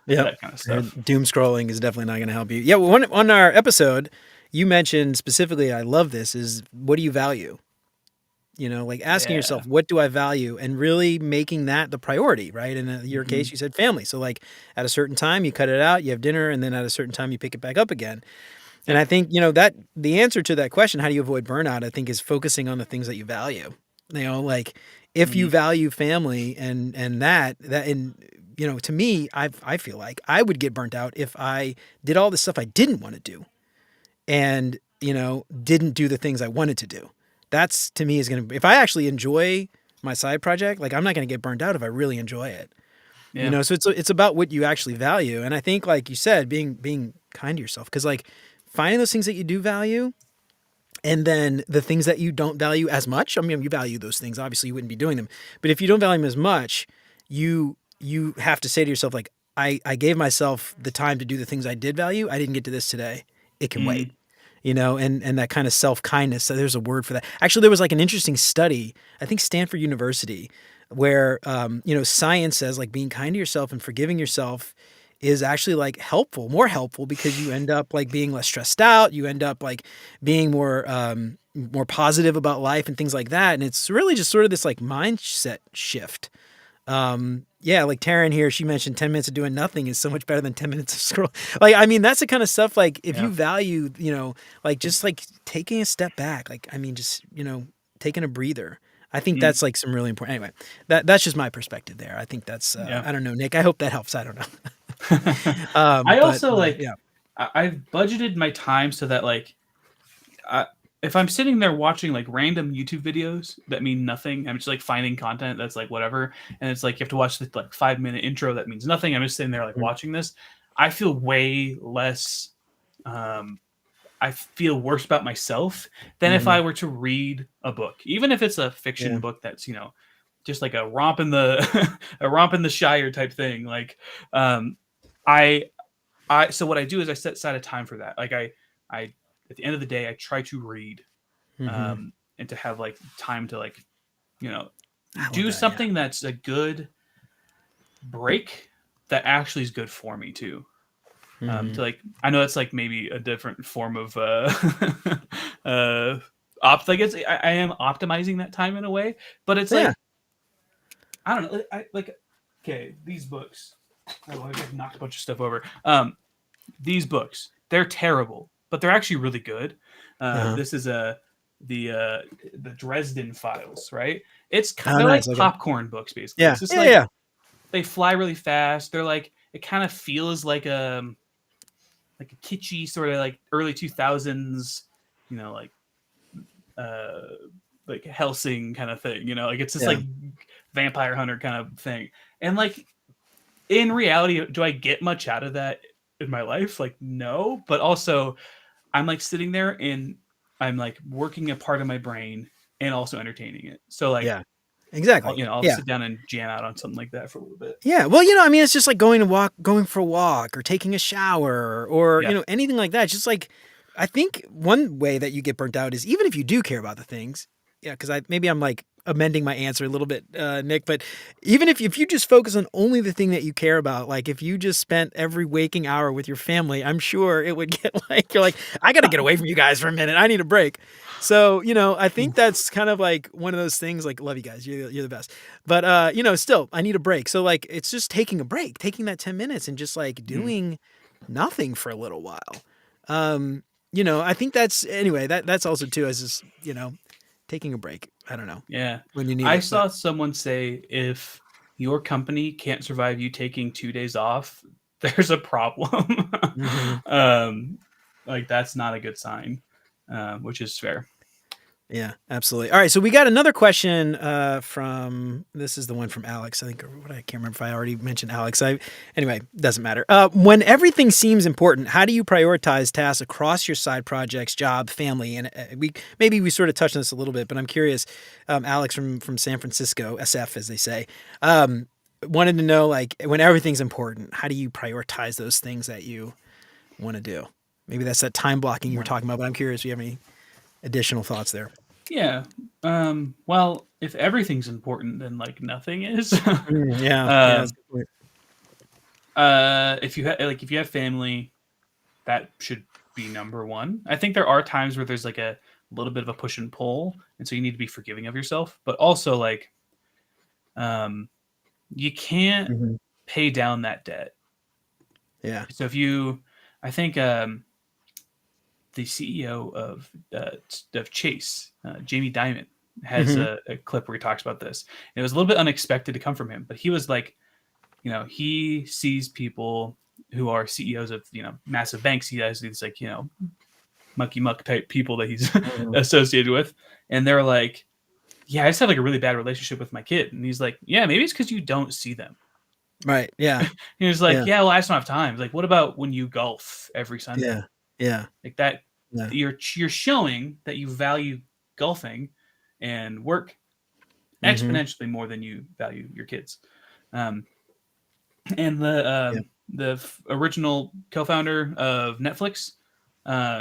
Yep. that kind of stuff. Doom scrolling is definitely not going to help you. Yeah. Well, on our episode, you mentioned specifically, I love this, is what do you value? Like asking Yeah. yourself, what do I value? And really making that the priority, right? In your Mm-hmm. case, you said family. So, like, at a certain time, you cut it out, you have dinner, and then at a certain time, you pick it back up again. And Yep. I think, that the answer to that question, how do you avoid burnout, I think is focusing on the things that you value. Like if you Mm-hmm. value family and to me, I feel like I would get burnt out if I did all the stuff I didn't want to do and, didn't do the things I wanted to do. That's to me is going to, if I actually enjoy my side project, like I'm not going to get burnt out if I really enjoy it. Yeah. So it's about what you actually value. And I think, like you said, being kind to yourself, because like finding those things that you do value and then the things that you don't value as much. I mean, you value those things, obviously you wouldn't be doing them, but if you don't value them as much, you have to say to yourself, like, I gave myself the time to do the things I did value. I didn't get to this today. It can wait. Mm-hmm. And that kind of self-kindness. So there's a word for that. Actually, there was like an interesting study, I think Stanford University, where, science says like being kind to yourself and forgiving yourself is actually like more helpful because you end up like being less stressed out. You end up like being more positive about life and things like that. And it's really just sort of this like mindset shift. Yeah, like Taryn here, she mentioned 10 minutes of doing nothing is so much better than 10 minutes of scroll. Like, I mean, that's the kind of stuff, like if you Yeah. value, like just like taking a step back, like, I mean, just, taking a breather. I think Mm-hmm. that's like some really important, anyway, that's just my perspective there. I think that's, Yeah. I don't know, Nick, I hope that helps. I don't know. I also But like, yeah. I've budgeted my time so that like, I, if I'm sitting there watching like random YouTube videos that mean nothing, I'm just like finding content that's like whatever, and it's like you have to watch the like 5 minute intro that means nothing. I'm just sitting there like Mm, watching this. I feel way less. Um, I feel worse about myself than if I mhm, were to read a book, even if it's a fiction yeah. book that's just like a romp in the a romp in the Shire type thing. Like, um, I so what I do is I set aside a time for that. Like I at the end of the day I try to read, Hmm. and to have like time to like you know I love do that. Yeah. something that's a good break that actually is good for me too. Hmm. To like, I know it's like maybe a different form of like I am optimizing that time in a way, but it's Yeah. like I don't know. I like okay, these books. Oh, I just knocked a bunch of stuff over. These books, they're terrible, but they're actually really good. Uh-huh. This is the Dresden Files, right? It's Oh, they're nice. like Okay. popcorn books basically. Yeah. It's just Yeah. like Yeah. they fly really fast. They're like it kind of feels like a kitschy sort of like early 2000s, you know, uh like Helsing kind of thing, like it's just Yeah. like vampire hunter kind of thing. And like in reality, do I get much out of that? in my life? Like, no. But also, I'm like sitting there and I'm like working a part of my brain and also entertaining it. So like, Yeah. Exactly. I'll Yeah. sit down and jam out on something like that for a little bit. Yeah. Well, I mean, it's just like going for a walk or taking a shower or, Yeah. anything like that. It's just like, I think one way that you get burnt out is even if you do care about the things. Yeah. Cause maybe I'm like amending my answer a little bit, Nick, but even if you just focus on only the thing that you care about, like if you just spent every waking hour with your family, I'm sure it would get like, you're like, I got to get away from you guys for a minute. I need a break. So, I think that's kind of like one of those things like, love you guys. You're the best. But, still, I need a break. So, like, it's just taking a break, taking that 10 minutes and just like doing nothing for a little while. I think anyway, that's also too, as just, taking a break. I don't know Yeah. when you need I it, saw someone say if your company can't survive you taking 2 days off, there's a problem. Mhm. Like that's not a good sign, which is fair. Yeah, absolutely. All right, so we got another question from this is the one from Alex. I think I can't remember if I already mentioned Alex. Anyway, doesn't matter. When everything seems important, how do you prioritize tasks across your side projects, job, family? And we sort of touched on this a little bit, but I'm curious. Alex from San Francisco, SF as they say, wanted to know like when everything's important, how do you prioritize those things that you want to do? Maybe that's that time blocking you were talking about, but I'm curious if you have any additional thoughts there. Yeah. Well, if everything's important, then like nothing is. Yeah, that's um, a good point. if you have family, that should be number one. I think there are times where there's like a little bit of a push and pull, and so you need to be forgiving of yourself. But also, like, you can't Mhm. pay down that debt. Yeah. So I think the CEO of Chase, Jamie Dimon, has Mhm. a clip where he talks about this. And it was a little bit unexpected to come from him, but he was like, he sees people who are CEOs of massive banks. He has these like mucky muck type people that he's Mhm. associated with, and they're like, yeah, I just have like a really bad relationship with my kid. And he's like, yeah, maybe it's because you don't see them. Right. Yeah. He was like, Yeah. yeah, well, I just don't have time. Like, what about when you golf every Sunday? Yeah. Yeah. Like that, Yeah. you're showing that you value golfing and work Mhm. exponentially more than you value your kids. Um, and Yeah. the original co-founder of Netflix,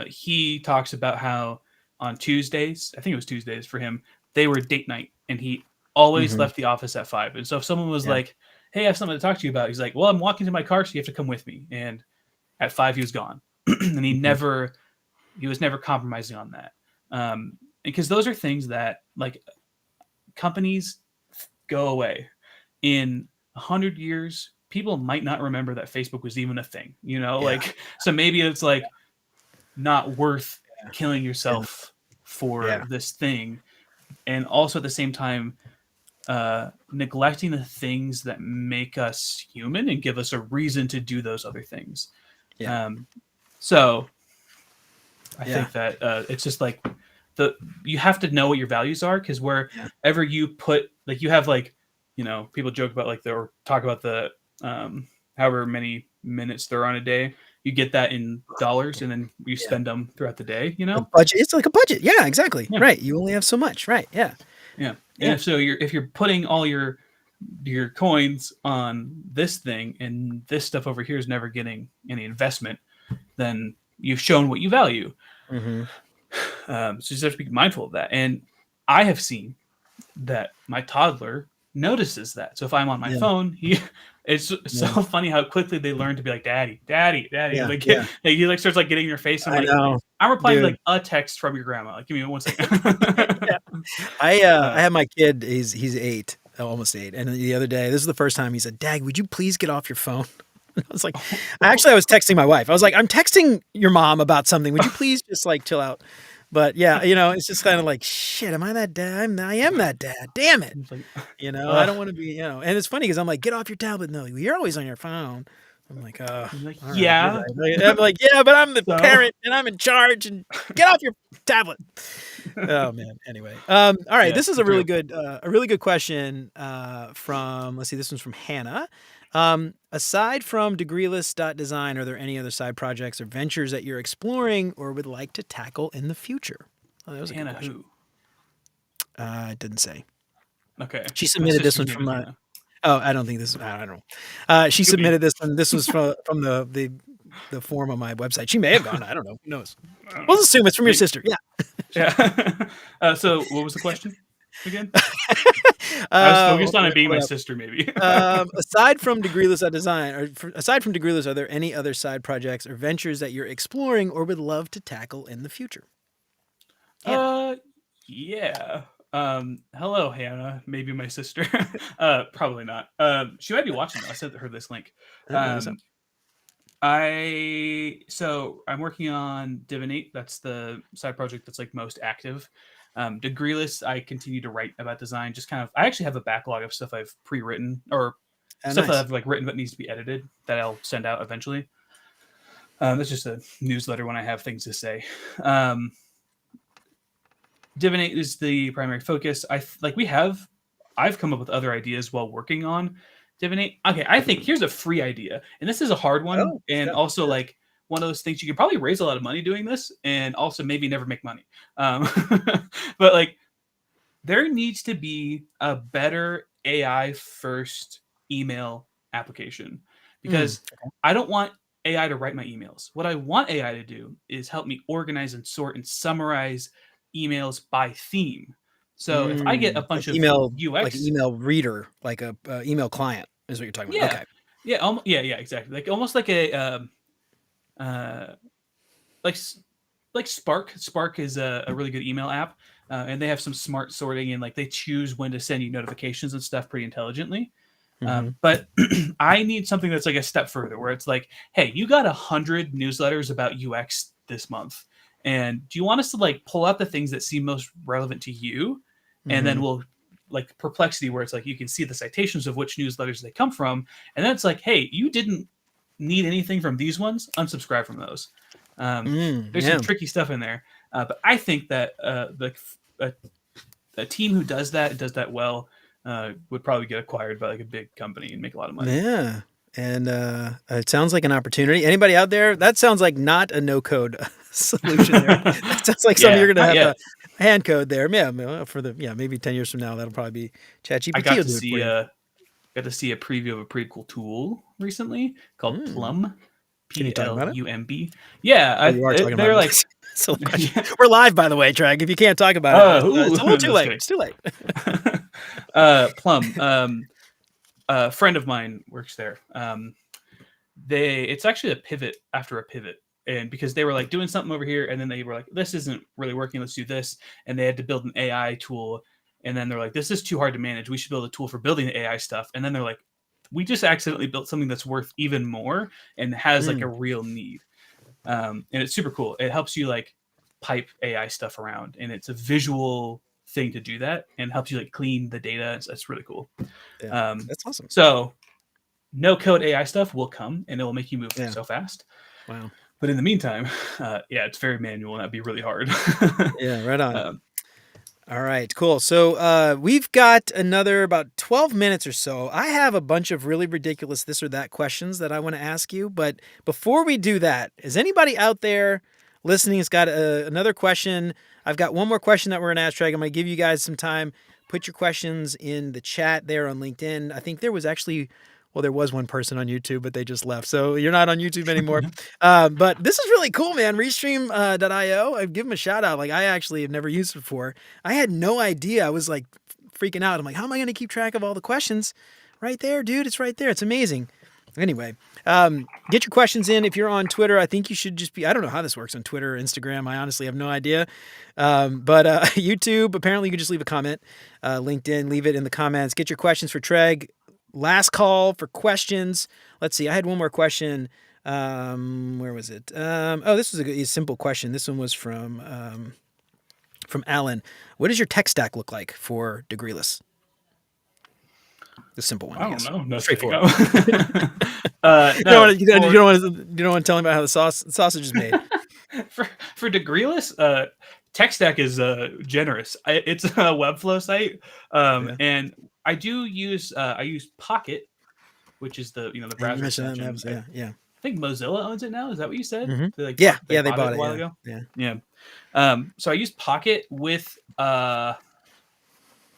he talks about how on Tuesdays, I think it was Tuesdays for him, they were date night, and he always Mhm. left the office at 5. And so if someone was Yeah. like, "Hey, I have something to talk to you about," he's like, "Well, I'm walking to my car, so you have to come with me." And at 5, he was gone, and Mhm. he was never compromising on that. Because those are things that like companies go away in 100 years. People might not remember that Facebook was even a thing, Yeah. like, so maybe it's like not worth killing Yeah. yourself for Yeah. this thing. And also at the same time, neglecting the things that make us human and give us a reason to do those other things. Yeah. Um, so I Yeah. think that it's just like you have to know what your values are, because Yeah. wherever you put, like, you have like, people joke about like or talk about the however many minutes they're on a day, you get that in dollars and then you Yeah. spend them throughout the day, A budget. It's like a budget. Yeah, exactly. yeah. Right. You only have so much. Right. Yeah. Yeah. And Yeah. if you're putting all your coins on this thing and this stuff over here is never getting any investment, then you've shown what you value. Mhm. So you just have to be mindful of that. And I have seen that my toddler notices that. So if I'm on my Yeah. phone, it's so Yeah. funny how quickly they learn to be like, "Daddy, daddy, daddy." Yeah. Like, Yeah. he like starts like getting in your face. I'm I like, know, I'm replying to dude. like a text from your grandma. Like, give me 1 second. Yeah. I uh, have my kid. He's 8, almost 8. And the other day, this is the first time he said, "Dad, would you please get off your phone?" I was like, I was texting my wife. I was like, "I'm texting your mom about something. Would you please just like chill out?" But yeah, it's just kind of like, shit, am I that dad? I am that dad. Damn it. it's like, I don't want to be, and it's funny because I'm like, get off your tablet. No, you're always on your phone. I'm like, You're like, all right, you're yeah. right. I'm like, yeah, but I'm the So parent and I'm in charge and get off your tablet. Oh man. Anyway, all right. yeah, This is it's real. a really good question from. Let's see. This one's from Hannah. Aside from Degreeless.design, are there any other side projects or ventures that you're exploring or would like to tackle in the future? Oh, that was a good Hannah question. who? It didn't say. Okay. She My submitted this sister's one name from. is Hannah. Oh, I don't think this. I don't know. She Could be. submitted this, and this was from the form on my website. She may have gone. I don't know. Who knows? I don't know. We'll assume it's from your sister. Yeah. Yeah. So what was the question again? I was focused on it being my sister, maybe. Aside from Degreeless.design, aside from Degreeless, are there any other side projects or ventures that you're exploring or would love to tackle in the future? Hannah. Yeah. Hello, Hannah. Maybe my sister. Probably not. She might be watching though. I sent her this link. Oh, what's up? I'm working on Divinate. That's the side project that's like most active. Degreeless, I continue to write about design. Just kind of, I actually have a backlog of stuff I've pre-written or Oh, stuff that nice. I've like written but needs to be edited that I'll send out eventually. That's just a newsletter when I have things to say. Divinate is the primary focus. I've come up with other ideas while working on Divinate. Okay, I think here's a free idea, and this is a hard one, Oh, and also like one of those things you could probably raise a lot of money doing this, and also maybe never make money. But like, there needs to be a better AI first email application because I don't want AI to write my emails. What I want AI to do is help me organize and sort and summarize emails by theme. So if I get a bunch of like an UX, email reader, like a email client, is what you're talking about. yeah, Okay. yeah, exactly. Like almost like a uh, like like Spark. Spark is a really good email app, and they have some smart sorting and like they choose when to send you notifications and stuff pretty intelligently. Mm-hmm. But I need something that's like a step further, where it's like, hey, you got 100 newsletters about UX this month, and do you want us to like pull out the things that seem most relevant to you, and then Mm-hmm. we'll like Perplexity, where it's like you can see the citations of which newsletters they come from, and then it's like, hey, you didn't need anything from these ones, unsubscribe from those. There's some Yeah. tricky stuff in there, but I think that a team who does that well would probably get acquired by like a big company and make a lot of money. Yeah. And it sounds like an opportunity. Anybody out there? That sounds like not a no-code solution there. That sounds like something Yeah, you're going not to have yet. to hand code there. Yeah, for the maybe 10 years from now, that'll probably be I ChatGPT got will to do it see for you. a preview of a pretty cool tool recently called Mm. Plum, Can you talk about it? PLUMB. Yeah, Oh, you are talking about they're it. like, Silly question. yeah. We're live, by the way, Tregg. If you can't talk about it, it's a little too Just late. kidding. It's too late. Plum. A friend of mine works there. It's actually a pivot after a pivot. And because they were like doing something over here, and then they were like, this isn't really working, let's do this. And they had to build an AI tool. And then they're like, this is too hard to manage. We should build a tool for building the AI stuff. And then they're like, we just accidentally built something that's worth even more and has like a real need. And it's super cool. It helps you like pipe AI stuff around, and it's a visual thing to do that, and helps you like clean the data. It's really cool. Yeah, that's awesome. So no code AI stuff will come, and it will make you move so fast. Wow. But in the meantime, it's very manual, and that'd be really hard. Yeah, right on. All right, cool. So we've got another about 12 minutes or so. I have a bunch of really ridiculous this or that questions that I want to ask you. But before we do that, is anybody out there listening has got another question? I've got one more question that we're going to ask Tregg. I'm going to give you guys some time. Put your questions in the chat there on LinkedIn. I think there was actually... Well, there was one person on YouTube, but they just left. So you're not on YouTube anymore. But this is really cool, man. Restream.io. I give them a shout out. Like, I actually have never used it before. I had no idea. I was like freaking out. I'm like, how am I going to keep track of all the questions? Right there, dude. It's right there. It's amazing. Anyway, get your questions in. If you're on Twitter, I think you should just be, I don't know how this works on Twitter or Instagram. I honestly have no idea. But YouTube, apparently you can just leave a comment. LinkedIn, leave it in the comments. Get your questions for Tregg. Last call for questions. Let's see. I had one more question. Where was it? This was a simple question. This one was from Alan. What does your tech stack look like for Degreeless? The simple one. I don't know. No, straightforward. No, You don't want to tell him about how the sausage is made. for Degreeless, tech stack is generous. It's a Webflow site, Yeah. and I do use I use Pocket, which is the the And you browser mentioned that in the extension. episode. Yeah. I think Mozilla owns it now. Is that what you said? Hmm. They like Yeah. Yeah. They bought it bought a it. while Yeah. ago. Yeah. Yeah. So I use Pocket with I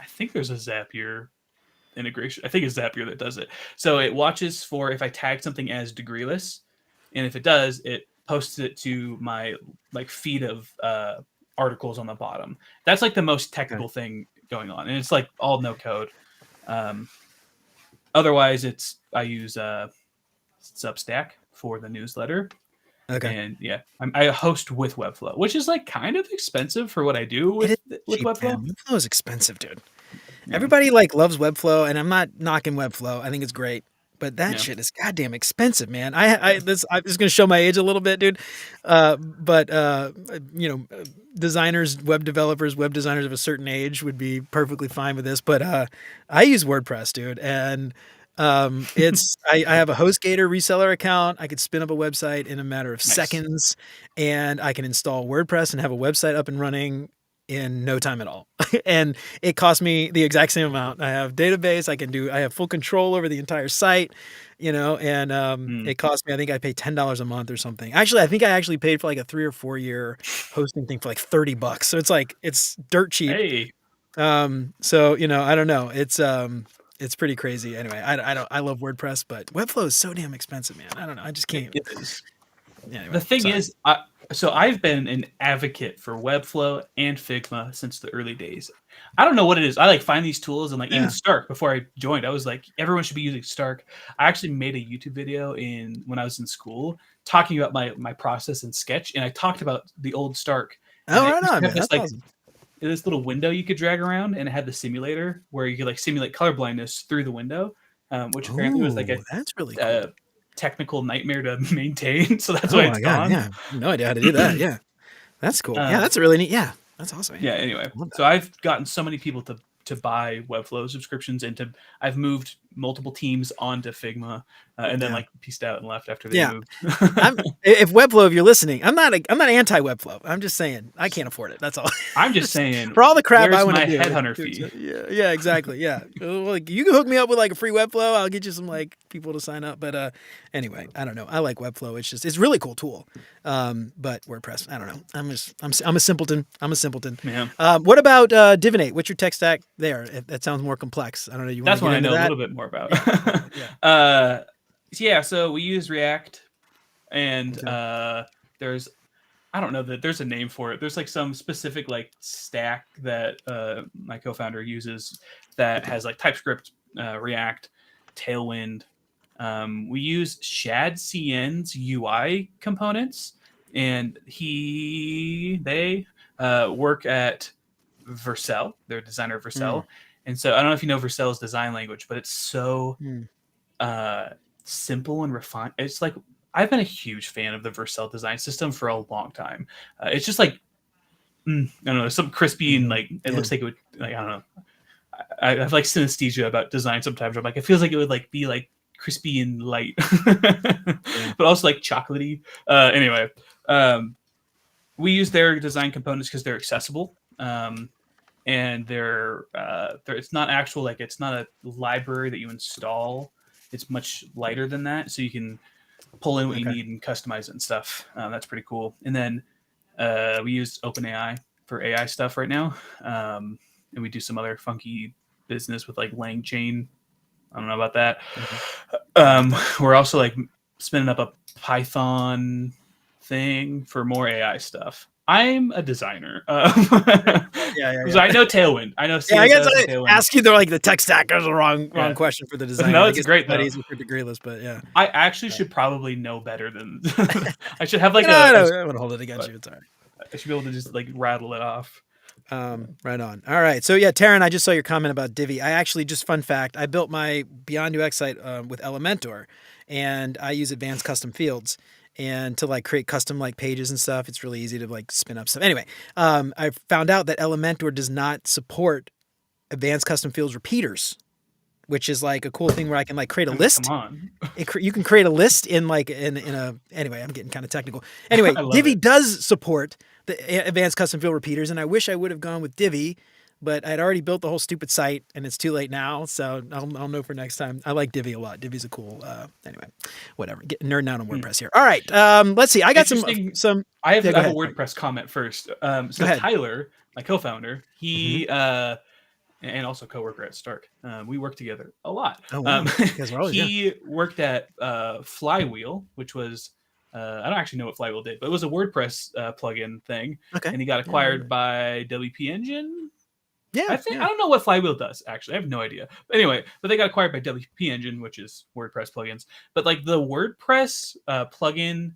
think there's a Zapier integration. I think it's Zapier that does it. So it watches for if I tag something as Degreeless, and if it does, it posts it to my like feed of articles on the bottom. That's like the most Okay. technical thing going on, and it's like all no code. Um, Otherwise, I use Substack for the newsletter, Okay. and yeah, I host with Webflow, which is like kind of expensive for what I do It is with cheap, Webflow. man. Webflow is expensive, dude. Yeah, Everybody like loves Webflow, and I'm not knocking Webflow. I think it's great, but that yeah, shit is goddamn expensive, man. This is gonna show my age a little bit, dude. But you know, designers, web developers, web designers of a certain age would be perfectly fine with this. But I use WordPress, dude, and I have a HostGator reseller account. I could spin up a website in a matter of nice. seconds, and I can install WordPress and have a website up and running in no time at all. And it cost me the exact same amount. I have database. I have full control over the entire site, and Mm. it cost me, I think I pay $10 a month or something. Actually, I think I actually paid for like a 3 or 4 year hosting thing for like $30. So it's dirt cheap. Hey, So, I don't know. It's pretty crazy. Anyway, I love WordPress, but Webflow is so damn expensive, man. I don't know. I just can't. it is. The Anyway, thing sorry. is, so I've been an advocate for Webflow and Figma since the early days. I don't know what it is. I like find these tools and like even Yeah. Stark before I joined, I was like, everyone should be using Stark. I actually made a YouTube video when I was in school talking about my process in Sketch, and I talked about the old Stark. And Oh, it right used on, to have man. this That's like awesome. this little window you could drag around, and it had the simulator where you could like simulate color blindness through the window, which apparently was like Oh, that's really a cool. technical nightmare to maintain. So that's Oh why it's my God. gone. Yeah. No idea how to do that. Yeah. That's cool. Yeah. um, That's a really neat. Yeah. That's awesome, man. yeah. Anyway, I love so I've gotten so many people to buy Webflow subscriptions, and I've moved multiple teams onto Figma, and then Yeah. like pieced out and left after they Yeah. moved. If Webflow, if you're listening, I'm not anti Webflow. I'm just saying I can't afford it. That's all. I'm just saying, For all the crap I where's want to my do. headhunter fee? Yeah, yeah, exactly. Yeah. Like you can hook me up with like a free Webflow. I'll get you some like people to sign up. But anyway, I don't know. I like Webflow. It's a really cool tool. But WordPress, I don't know. I'm a simpleton. I'm a simpleton. Yeah, What about Divinate? What's your tech stack there? That sounds more complex. I don't know. You want that's to one get I into know a that? little bit more about. Yeah. Yeah. Yeah, so we use React, and Okay. there's I don't know that there's a name for it. There's like some specific like stack that my co-founder uses that has like TypeScript, React, Tailwind. We use Shad CN's UI components, and they work at Vercel. They're a designer of Hmm. Vercel, and so I don't know if you know Vercel's design language, but it's so Hmm. uh, simple and refined. It's like I've been a huge fan of the Vercel design system for a long time. It's just like I don't know, some crispy and Mhm. like it Yeah. looks like it would like I don't know. I have like synesthesia about design sometimes. I'm like it feels like it would like be like crispy and light, Yeah. but also like chocolatey. Anyway, we use their design components because they're accessible. And they're it's not actual like it's not a library that you install. It's much lighter than that, so you can pull in what you Okay. need and customize it and stuff. That's pretty cool. And then we use OpenAI for AI stuff right now, and we do some other funky business with like LangChain. I don't know about that. Okay. About that. We're also like spinning up a Python thing for more AI stuff. I'm a designer. Yeah. Yeah. So Yeah. I know Tailwind. I know Yeah, I guess CSS and I Tailwind. ask you the tech stack. That was the wrong Yeah. question for the designer. No, I it's guess great it's not though. easy for Degreeless, but yeah. I actually should probably know better than I should have like No, I don't want to hold it against but you. It's all right. I should be able to just like rattle it off. Right on. All right. So yeah, Taryn, I just saw your comment about Divi. I actually just fun fact, I built my Beyond UX site with Elementor, and I use advanced custom fields. And to like create custom like pages and stuff, it's really easy to like spin up stuff. Anyway, I found out that Elementor does not support advanced custom fields repeaters, which is like a cool thing where I can like create a I mean, come list. on. You can create a list in like in a anyway. I'm getting kind of technical. Anyway, I love Divi it. does support the advanced custom field repeaters, and I wish I would have gone with Divi, but I'd already built the whole stupid site, and it's too late now. So I'll know for next time. I like Divi a lot. Divi's a cool. Anyway, whatever. Get nerding out on WordPress here. All right. Let's see. I got Interesting. some. I have, Yeah, I go have a ahead. WordPress comment first. Go So ahead. Tyler, my co-founder, Mhm. he and also coworker at Stark, we work together a lot. Oh wow, you guys are always He worked at Flywheel, which was I don't actually know what Flywheel did, but it was a WordPress plugin thing, Okay. and he got Yeah, I remember acquired by WP Engine. that. I Yeah. think Yeah. I don't know what Flywheel does actually. I have no idea. But anyway, but they got acquired by WP Engine, which is WordPress plugins. But like the WordPress plugin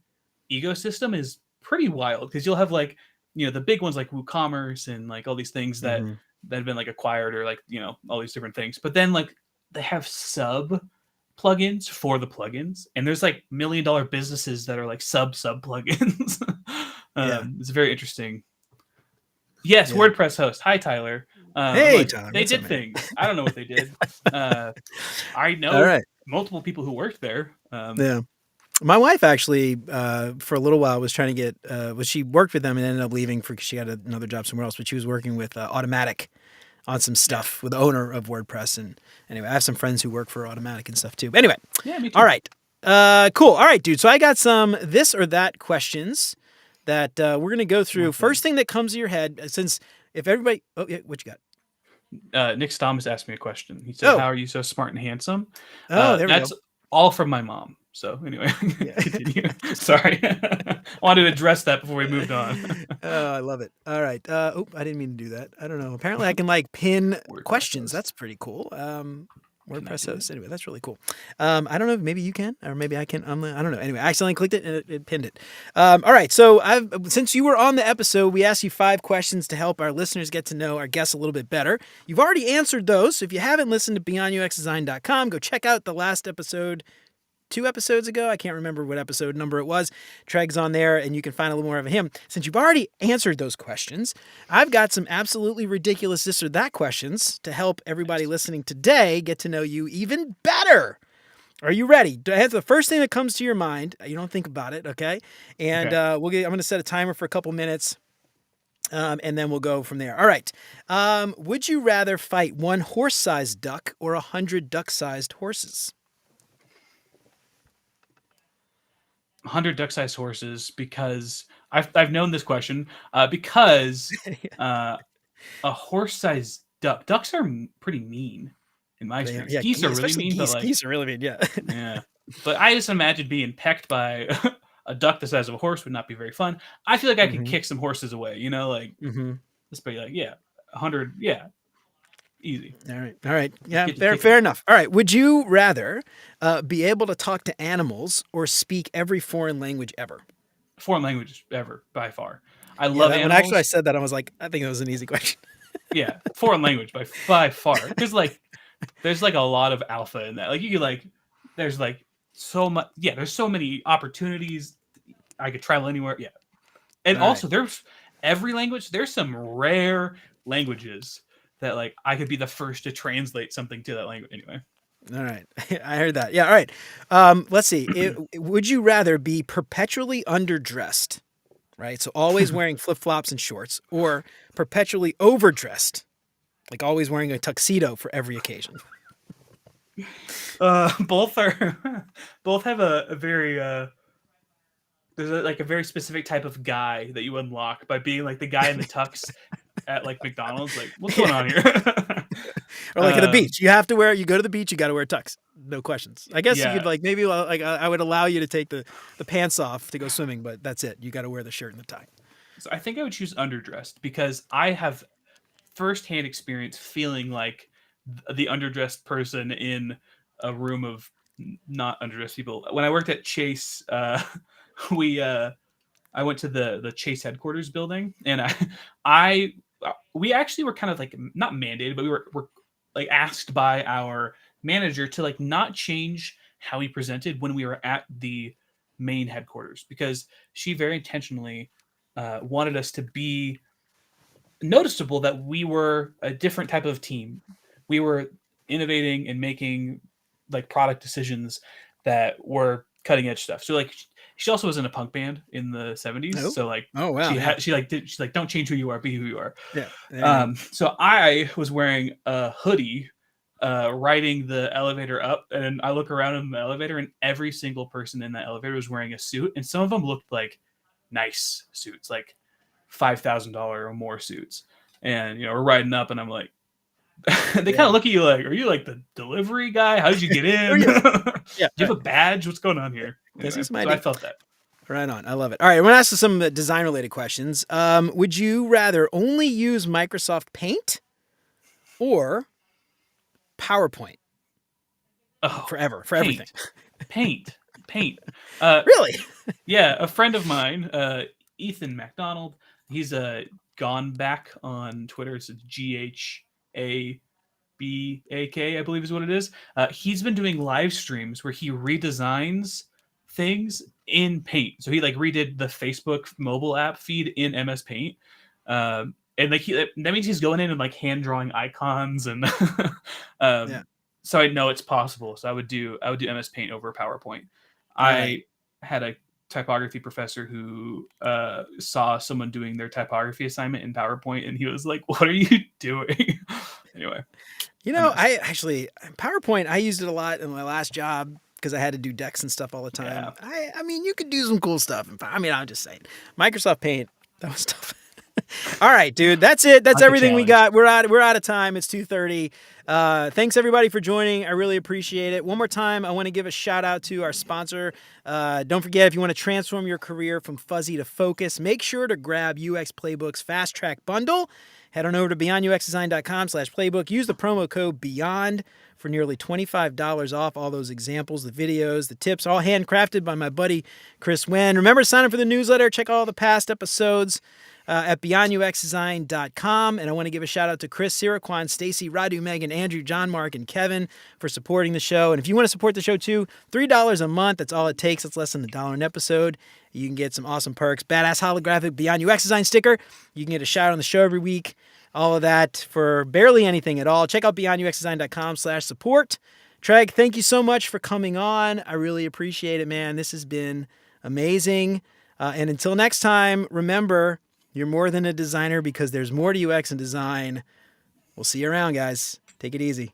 ecosystem is pretty wild because you'll have like the big ones like WooCommerce and like all these things that Mhm. that have been like acquired or like all these different things. But then like they have sub plugins for the plugins, and there's like $1 million businesses that are like sub plugins. Yeah. It's very interesting. Yes, Yeah. WordPress host. Hi, Tyler. Hey, Look, Tyler. they What's up, did man? things. I don't know what they did. I All know right. multiple people who worked there. Yeah. My wife actually, for a little while, was trying to get. She worked with them and ended up leaving because she got another job somewhere else. But she was working with Automatic on some Yeah. stuff with the owner of WordPress. And anyway, I have some friends who work for Automatic and stuff too. But anyway, Yeah, me too. all right, cool. All right, dude. So I got some this or that questions that we're gonna go through. First thing that comes to your head, since if everybody, oh yeah, what you got? Nick Thomas asked me a question. He said, Oh, "How are you so smart and handsome?" there we That's go. all from my mom. So anyway, Yeah. continue. Sorry, I wanted to address that before we moved on. Oh, I love it. All right. Oh, I didn't mean to do that. I don't know. Apparently, I can like pin WordPress questions. host. That's pretty cool. Can I WordPress do it? host. Anyway, that's really cool. I don't know. Maybe you can, or maybe I can. I don't know. Anyway, I accidentally clicked it and it pinned it. All right. So since you were on the episode, we asked you 5 questions to help our listeners get to know our guests a little bit better. You've already answered those. So if you haven't listened to BeyondUXDesign.com, go check out the last episode. 2 episodes ago. I can't remember what episode number it was. Tregg's on there, and you can find a little more of him. Since you've already answered those questions, I've got some absolutely ridiculous this or that questions to help everybody listening today get to know you even better. Are you ready? Answer the first thing that comes to your mind. You don't think about it, okay? And Okay. I'm going to set a timer for a couple minutes, and then we'll go from there. All right. Would you rather fight 1 horse-sized duck or 100 duck-sized horses? 100 duck-sized horses because I've known this question because a horse-sized ducks are pretty mean in my experience. Yeah, Geese are really especially mean, but geese. like Geese are really mean, yeah. yeah. But I just imagine being pecked by a duck the size of a horse would not be very fun. I feel like I could Mhm. kick some horses away, like Mhm. let's be like 100, yeah, easy. All right. All right. Yeah, Get to fair kicking. enough. All right. Would you rather be able to talk to animals or speak every foreign language ever? Foreign language ever by far. I Yeah, love when actually I animals. said that, I was like, I think it was an easy question. Yeah, foreign language by far because like there's like a lot of alpha in that. Like you could like there's like so much. Yeah, there's so many opportunities. I could travel anywhere. Yeah, and All right. also there's every language. There's some rare languages that like I could be the first to translate something to that language. Anyway, All right. I heard that. Yeah. All right. Let's see. Would you rather be perpetually underdressed, right? So always wearing flip flops and shorts, or perpetually overdressed, like always wearing a tuxedo for every occasion? both are both have a very there's like a very specific type of guy that you unlock by being like the guy in the tux at like McDonald's. Like, what's going Yeah. on here? Or like at the beach, you have to wear. You go to the beach, you got to wear tux. No questions. I guess you Yeah. could like maybe like I would allow you to take the pants off to go swimming, but that's it. You got to wear the shirt and the tie. So I think I would choose underdressed because I have firsthand experience feeling like the underdressed person in a room of not underdressed people. When I worked at Chase, we I went to the Chase headquarters building, and I we actually were kind of like not mandated, but we were like asked by our manager to like not change how we presented when we were at the main headquarters because she very intentionally wanted us to be noticeable that we were a different type of team. We were innovating and making like product decisions that were cutting edge stuff. So like she also was in a punk band in the 70s. Oh. So like Oh wow. Yeah. she's like, don't change who you are, be who you are. Yeah. Yeah. So I was wearing a hoodie, riding the elevator up, and I look around in the elevator, and every single person in that elevator was wearing a suit, and some of them looked like nice suits, like $5,000 or more suits. And we're riding up, and I'm like, they kind of look at you like, are you like the delivery guy? How did you get in? Yeah. Do you have a badge? What's going on here? Anyway, so I felt that. Right on. I love it. All right. I want to ask some design related questions. Would you rather only use Microsoft Paint or PowerPoint? Oh, forever, for Paint. everything. Paint. Really? Yeah. A friend of mine, Ethan McDonald, he's gone back on Twitter. It's GHABAK, I believe is what it is. He's been doing live streams where he redesigns things in Paint. So he like redid the Facebook mobile app feed in MS Paint. And like that means he's going in and like hand drawing icons and so I know it's possible. So I would do MS Paint over PowerPoint. I had a typography professor who saw someone doing their typography assignment in PowerPoint, and he was like, "What are you doing?" Anyway, I actually PowerPoint. I used it a lot in my last job because I had to do decks and stuff all the time. Yeah. I mean, you could do some cool stuff. I mean, I'm just saying, Microsoft Paint, that was tough. All right, dude. That's it. That's everything we got. We're out of time. It's 2:30. Thanks everybody for joining. I really appreciate it. One more time, I want to give a shout out to our sponsor. Don't forget, if you want to transform your career from fuzzy to focus, make sure to grab UX Playbook's Fast Track Bundle. Head on over to beyonduxdesign.com/playbook. Use the promo code BEYOND for nearly $25 off all those examples, the videos, the tips, all handcrafted by my buddy Chris Wen. Remember to sign up for the newsletter. Check all the past episodes at beyonduxdesign.com. And I want to give a shout out to Chris, Siraquan, Stacy, Radu, Megan, Andrew, John, Mark, and Kevin for supporting the show. And if you want to support the show too, $3 a month. That's all it takes. That's less than $1 an episode. You can get some awesome perks. Badass holographic Beyond UX Design sticker. You can get a shout out on the show every week. All of that for barely anything at all. Check out beyonduxdesign.com/support. Tregg, thank you so much for coming on. I really appreciate it, man. This has been amazing. And until next time, remember, you're more than a designer because there's more to UX and design. We'll see you around, guys. Take it easy.